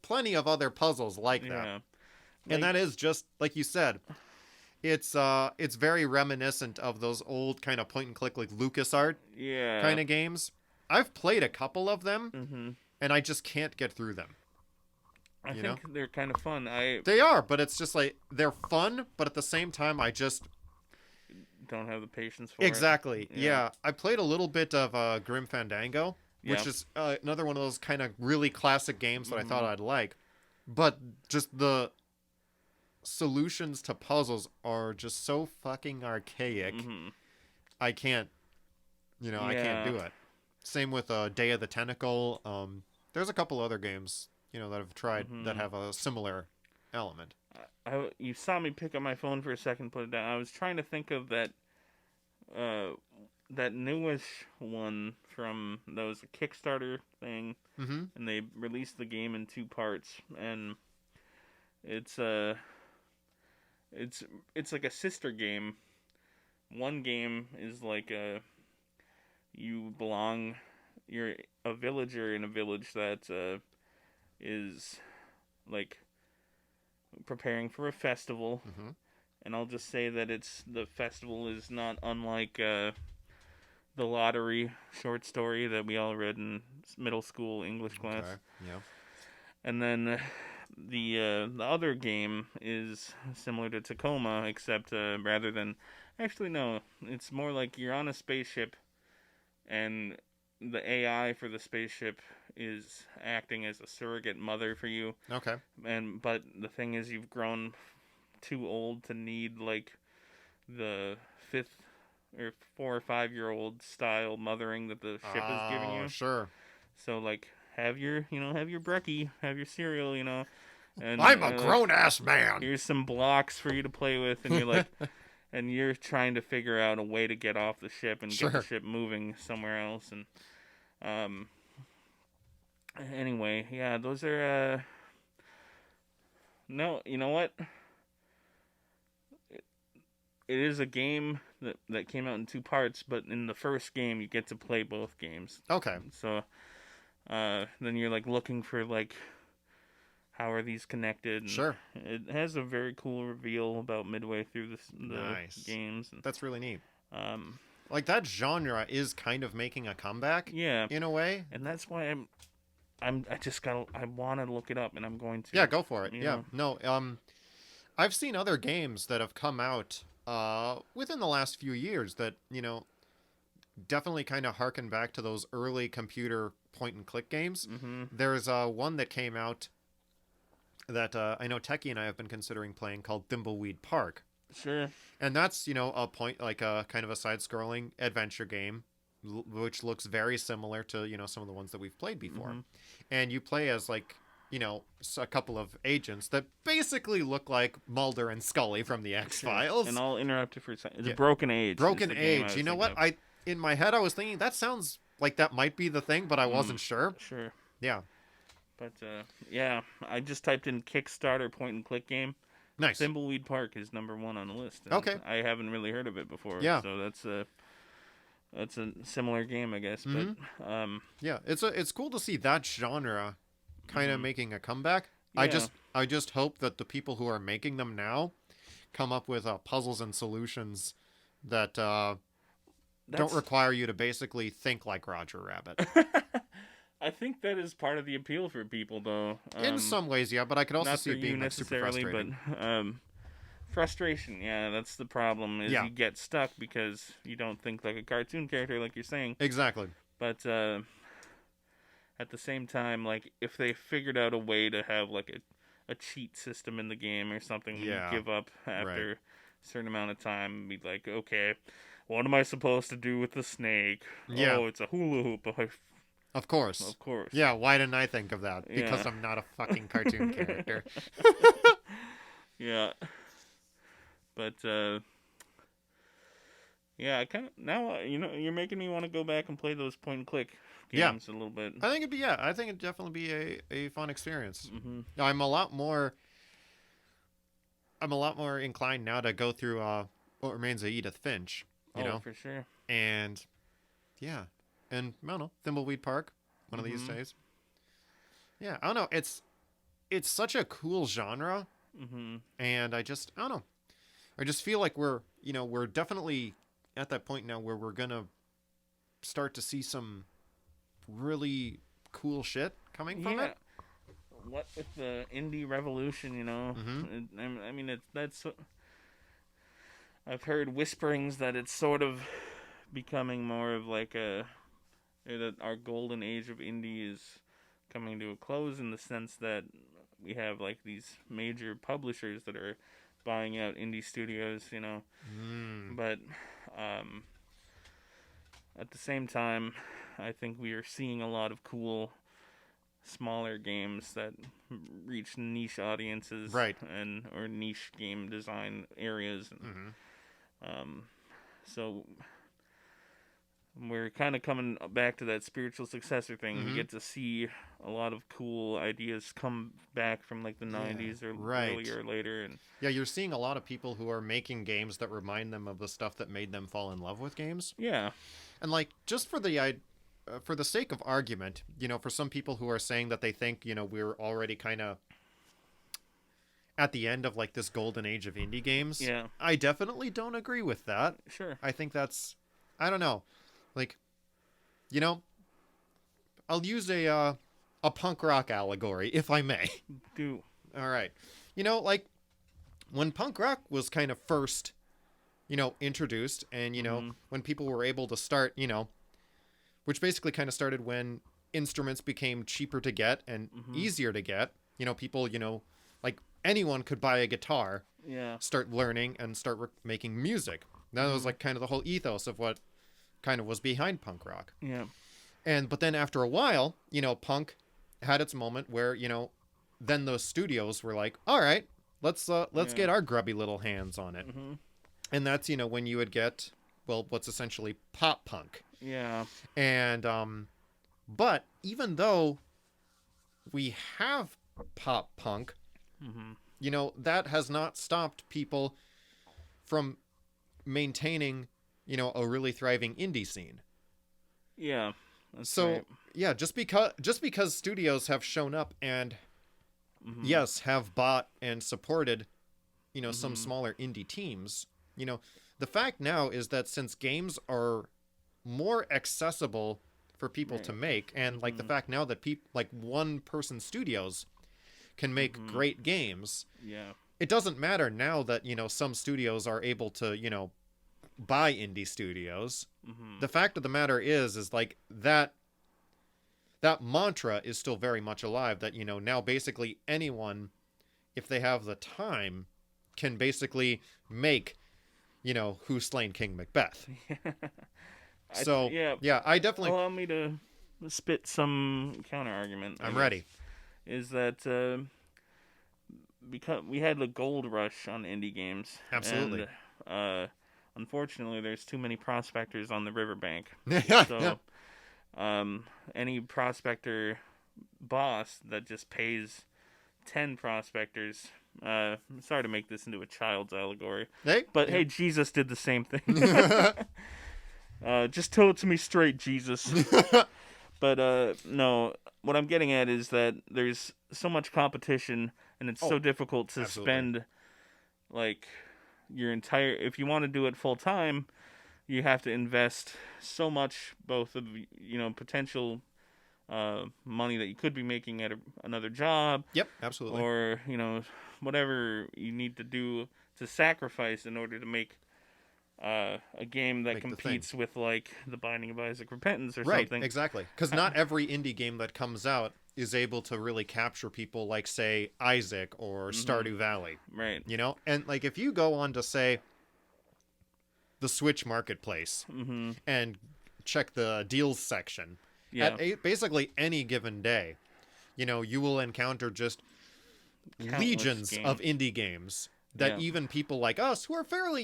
plenty of other puzzles like that. And that is just, like you said, it's very reminiscent of those old kind of point and click, like LucasArts kind of games. I've played a couple of them, and I just can't get through them. I think they're kind of fun. They are, but it's just like, they're fun, but at the same time, don't have the patience for Exactly. it. Yeah. I played a little bit of Grim Fandango, which Yeah. is another one of those kind of really classic games that I thought Mhm. I'd like. But just the solutions to puzzles are just so fucking archaic. Mhm. I can't, I can't Yeah. do it. Same with Day of the Tentacle. There's a couple other games, that I've tried that Mhm. have a similar element. You saw me pick up my phone for a second, put it down. I was trying to think of uh, that newish one from that was a Kickstarter thing, Mm-hmm. and they released the game in two parts, and it's uh, it's it's like a sister game. One game is like you belong, you're a villager in a village that is like preparing for a festival, Mm-hmm. and I'll just say that the festival is not unlike the lottery short story that we all read in middle school English class. Okay. Yeah. And then the other game is similar to Tacoma, except rather than actually no, it's more like you're on a spaceship, and the AI for the spaceship is acting as a surrogate mother for you. Okay. But the thing is, you've grown too old to need like the fifth or 4 or 5 year old style mothering that the ship is giving Oh, you. sure. So like have your brekkie, have your cereal, and I'm a grown ass man. here's some blocks for you to play with, and you're like, and you're trying to figure out a way to get off the ship and get the Sure. ship moving somewhere else, and um. Anyway, yeah, those are no, you know what? It is a game that came out in two parts, but in the first game you get to play both games. Okay. So then you're like looking for like how are these connected? And Sure. it has a very cool reveal about midway through the Nice. games. And, That's really neat. um, Like that genre is kind of making a comeback yeah, in a way. and that's why I want to look it up, and I'm going to. Yeah, go for it. You Yeah. know? No, I've seen other games that have come out within the last few years that, definitely kind of harken back to those early computer point and click games. Mm-hmm. There's one that came out that I know Techie and I have been considering playing called Thimbleweed Park. Sure. And that's, a point like a kind of a side-scrolling adventure game which looks very similar to, some of the ones that we've played before. Mm-hmm. And you play as like, a couple of agents that basically look like Mulder and Scully from the X-Files. And I'll interrupt you for a second. It's Yeah. Broken Age. Broken Age. You know what? In my head I was thinking that sounds like that might be the thing, but I wasn't sure. Sure. Yeah. But yeah, I just typed in Kickstarter point and click game. Nice. Thimbleweed Park is number 1 on the list. Okay. I haven't really heard of it before. Yeah. So that's a similar game, I guess. Mhm. But Yeah, it's cool to see that genre kind of making a comeback. Yeah. I just hope that the people who are making them now come up with puzzles and solutions that don't require you to basically think like Roger Rabbit. I think that is part of the appeal for people, though. In some ways, yeah, but I could also not see for it being you like super necessarily, frustrating. but frustration. Yeah, that's the problem. Is Yeah. you get stuck because you don't think like a cartoon character, like you're saying. Exactly. But at the same time, like if they figured out a way to have like a cheat system in the game or something, Yeah. you give up after Right. a certain amount of time, and be like, okay, what am I supposed to do with the snake? Yeah. Oh, it's a hula hoop. Of course. Of course. Yeah, why didn't I think of that? Because Yeah. I'm not a fucking cartoon character. Yeah. But yeah, I kind of now you're making me want to go back and play those point and click games a little bit. I think it'd definitely be a fun experience. Mm-hmm. I'm a lot more inclined now to go through What Remains of Edith Finch, you know. For sure. And yeah. And I don't know, Thimbleweed Park one of these days. Yeah, I don't know, it's such a cool genre. Mm-hmm. And I don't know. I just feel like we're definitely at that point now where we're gonna start to see some really cool shit coming from it. What with the indie revolution, Mm-hmm. I mean, that's. I've heard whisperings that it's sort of becoming more of like that our golden age of indie is coming to a close, in the sense that we have like these major publishers that are buying out indie studios, But at the same time, I think we are seeing a lot of cool smaller games that reach niche audiences, Right. or niche game design areas. So we're kind of coming back to that spiritual successor thing. We get to see a lot of cool ideas come back from like the 90s or earlier or later. And yeah, you're seeing a lot of people who are making games that remind them of the stuff that made them fall in love with games. yeah, And like, just for the sake of argument, for some people who are saying that they think, we're already kind of at the end of like this golden age of indie games. Yeah. I definitely don't agree with that. Sure. I think I don't know. Like, I'll use a punk rock allegory, if I may. Do. All right. Like, when punk rock was kind of first, introduced, and, when people were able to start, which basically kind of started when instruments became cheaper to get and easier to get. People, like anyone could buy a guitar, start learning and start making music. That was like kind of the whole ethos of what kind of was behind punk rock. Yeah. But then after a while, punk had its moment where, then those studios were like, all right, let's get our grubby little hands on it. And that's, when you would get, well, what's essentially pop punk. Yeah. And, but even though we have pop punk, that has not stopped people from maintaining, a really thriving indie scene. Yeah. So right. Yeah, just because studios have shown up and yes, have bought and supported, some smaller indie teams, the fact now is that since games are more accessible for people to make, and like the fact now that like one person studios can make great games, it doesn't matter now that, some studios are able to, buy indie studios. The fact of the matter is like that mantra is still very much alive, that, now basically anyone, if they have the time, can basically make, Who Slain King Macbeth. So, I definitely... Allow me to spit some counter argument. I'm ready. Is that because we had the gold rush on indie games. Absolutely. And, unfortunately, there's too many prospectors on the riverbank. So, any prospector boss that just pays 10 prospectors... sorry to make this into a child's allegory. Hey, Jesus did the same thing. Just tell it to me straight, Jesus. But no, what I'm getting at is that there's so much competition, and it's so difficult to spend like your entire... If you want to do it full time, you have to invest so much, both of potential money that you could be making at another job. Yep, absolutely. Or whatever you need to do to sacrifice in order to make a game that competes with like The Binding of Isaac Repentance or something. Right, exactly. Because not every indie game that comes out is able to really capture people like, say, Isaac or Stardew Valley. Right. And like if you go on to, say, the Switch Marketplace and check the deals section, at basically any given day, you will encounter just countless legions of indie games that even people like us, who are fairly,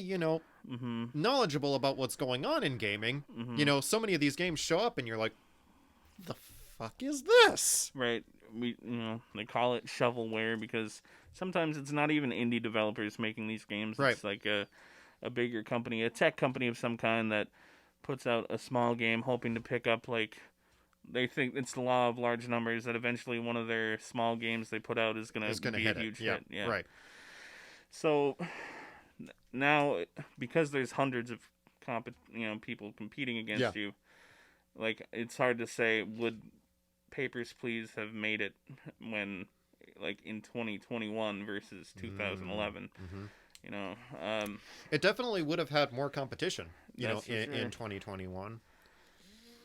knowledgeable about what's going on in gaming, so many of these games show up and you're like, the fuck is this? Right. They call it shovelware because sometimes it's not even indie developers making these games. Right. It's like a bigger company, a tech company of some kind that puts out a small game hoping to pick up, like, they think it's the law of large numbers that eventually one of their small games they put out is going to be a huge hit. Yeah. Right. So now, because there's hundreds of people competing against you, like, it's hard to say, would Papers, Please have made it when, like, in 2021 versus 2011? You know, It definitely would have had more competition, that's for sure. in 2021.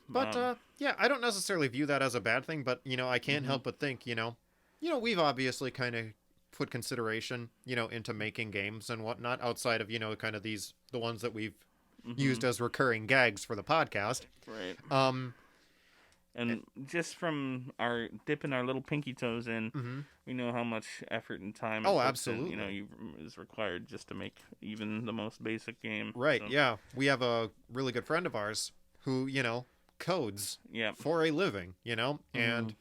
But Um, yeah, I don't necessarily view that as a bad thing. But I can't mhm. help but think, we've obviously kind of put consideration, into making games and whatnot outside of kind of the ones that we've used Mhm. as recurring gags for the podcast. Right. Um, And just from our dipping our little pinky toes in, mm-hmm. we know how much effort and time it Oh, puts in. You know, absolutely. is required just to make even the most basic game. Right. So Yeah, we have a really good friend of ours who codes yeah. for a living. And Mhm.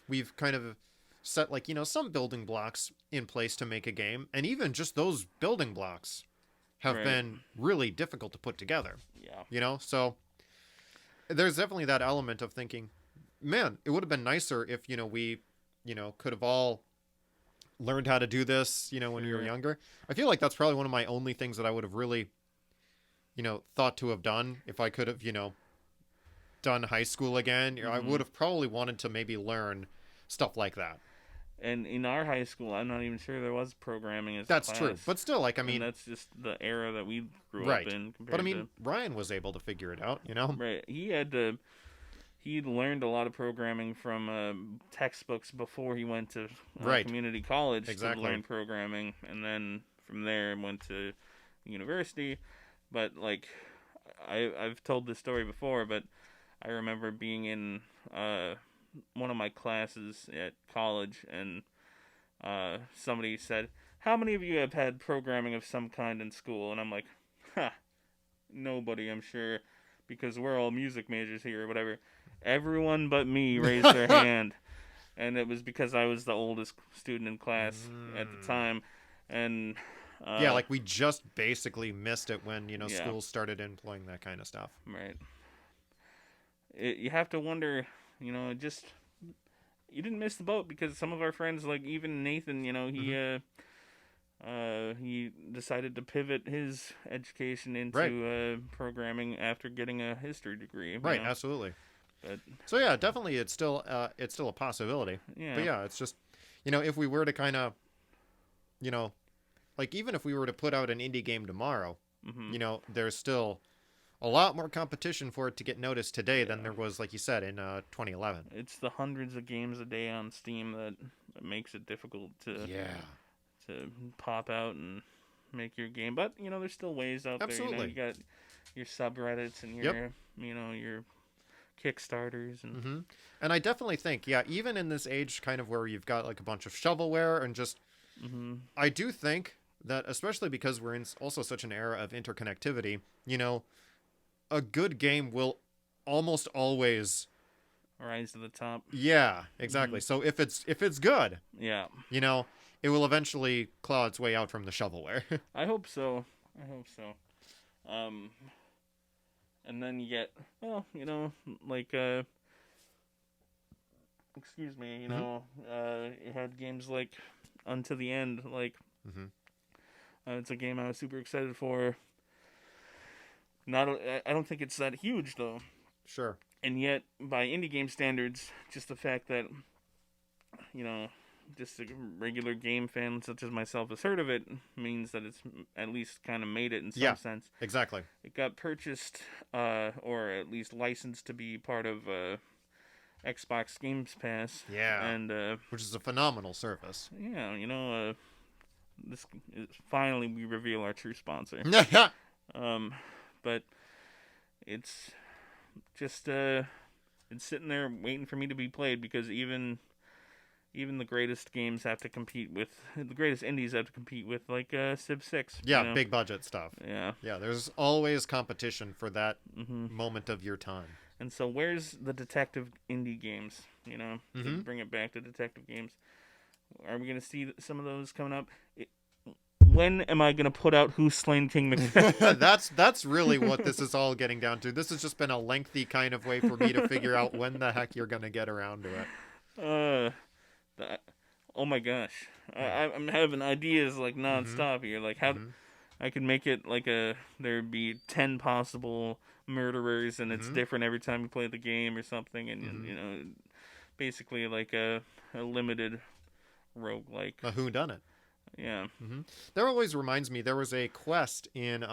we've kind of set like some building blocks in place to make a game, and even just those building blocks have Right. been really difficult to put together. Yeah. So there's definitely that element of thinking, man, it would have been nicer if we could have all learned how to do this when we were Sure. younger. I feel like that's probably one of my only things that I would have really thought to have done if I could have done high school again. I would Mhm. have probably wanted to maybe learn stuff like that. And in our high school, I'm not even sure there was programming as a That's true, class. but still, like, I And mean, that's just the era that we grew up right. in But I compared mean, to Ryan was able to figure it out. right. He learned a lot of programming from textbooks before he went to Right. community college to Exactly. learn programming, and then from there went to university. But like, I've told this story before, but I remember being in one of my classes at college, and somebody said, "How many of you have had programming of some kind in school?" And I'm like, "Ha, nobody, I'm sure, because we're all music majors here or whatever." Everyone but me raised their hand, and it was because I was the oldest student in class at the Mm. time, and Yeah, like we just basically missed it when yeah, schools started employing that kind of stuff. right. You have to wonder, just you didn't miss the boat because some of our friends, like even Nathan, Hmm. he decided to pivot his education Right. into programming after getting a history degree. Right. Absolutely. But So yeah, definitely, it's still a possibility. But yeah, yeah, it's just if we were to kind of you know like even if we were to put out an indie game tomorrow, hmm there's still a lot more competition for it to get noticed today than yeah, there was, like you said, in 2011. it's the hundreds of games a day on Steam that makes it difficult Yeah, to pop out and make your game. But there's still ways out there. absolutely. You got your subreddits and Yep. your Kickstarters and Hmm. And I definitely think, yeah, even in this age, kind of where you've got like a bunch of shovelware and just, hmm I do think that especially because we're in also such an era of interconnectivity, a good game will almost always, rise to the top. yeah, hmm exactly. So if it's good, Yeah, you know, it will eventually claw its way out from the shovelware. I hope so. I hope so. Um, and then you get like excuse me, Hmm. it had games like Unto the End. Like Hmm. it's a game I was super excited for. Not I don't think it's that huge though, Sure. and yet by indie game standards, just the fact that you know just a regular game fan such as myself has heard of it means that it's at least kind of made it in some Yeah, sense. exactly. It got purchased, or at least licensed to be part of Xbox Games Pass, Yeah, and which is a phenomenal service. yeah, this is finally we reveal our true sponsor. Um, but it's just it's sitting there waiting for me to be played because even the greatest games have to compete with the greatest indies have to compete with like Civ 6. Yeah, big budget stuff. Yeah. Yeah, there's always competition for that hmm moment of your time. And so where's the detective indie games? To Hmm. bring it back to detective games. Are we gonna see some of those coming up? When am I gonna put out Who's Slain King Macbeth? That's really what this is all getting down to. This has just been a lengthy kind of way for me to figure out when the heck you're gonna get around to it. uh, that, oh my gosh, I'm having ideas like Mm-hmm. nonstop here. Like how Mm-hmm. I could make it like there'd be 10 possible murderers, and it's Mm-hmm. different every time you play the game or something, and Mm-hmm. basically like a limited roguelike. A whodunit. Yeah. That always reminds me, there was a quest in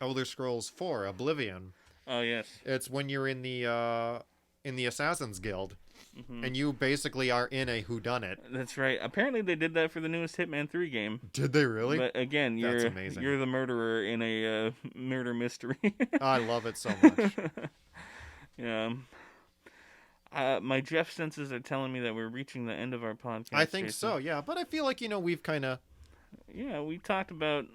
Elder Scrolls 4, Oblivion. Oh yes. It's when you're in the Assassin's Guild, Mm-hmm. and you basically are in a whodunit. That's right. Apparently, they did that for the newest Hitman 3 game. Did they really? But again, That's amazing. you're the murderer in a murder mystery. I love it so much. Yeah. My Jeff senses are telling me that we're reaching the end of our podcast. I think Jason. so, yeah. But I feel like, we've kind of... Yeah, we talked about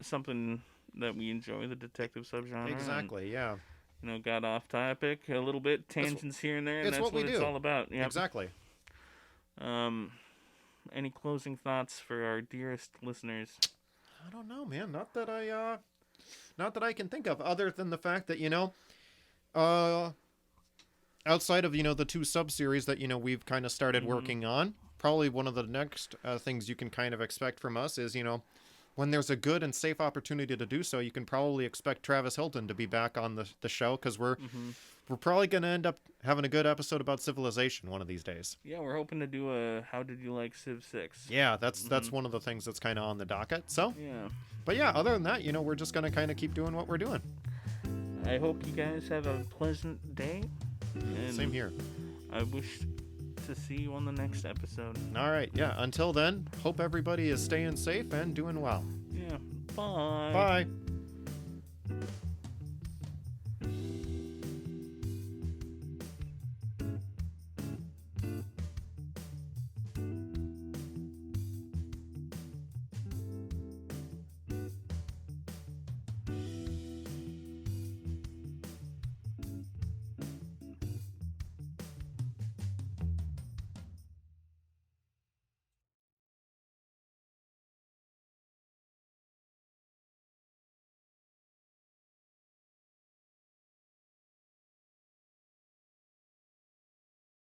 something that we enjoy, the detective subgenre. Exactly, yeah. And, got off topic a little bit, tangents here and there, and it's that's what we it's do. all about. Yep. Exactly. Any closing thoughts for our dearest listeners? I don't know, man. Not that I can think of, other than the fact that, outside of, the 2 sub-series that, we've kind of started working on, probably one of the next things you can kind of expect from us is, when there's a good and safe opportunity to do so, you can probably expect Travis Hilton to be back on the show, because we're probably going to end up having a good episode about Civilization one of these days. Yeah, we're hoping to do a How Did You Like Civ 6? Yeah, that's one of the things that's kind of on the docket. So, yeah. But yeah, other than that, we're just going to kind of keep doing what we're doing. I hope you guys have a pleasant day. And Same here. I wish to see you on the next episode. All right, yeah. Until then, hope everybody is staying safe and doing well. Yeah. Bye. Bye.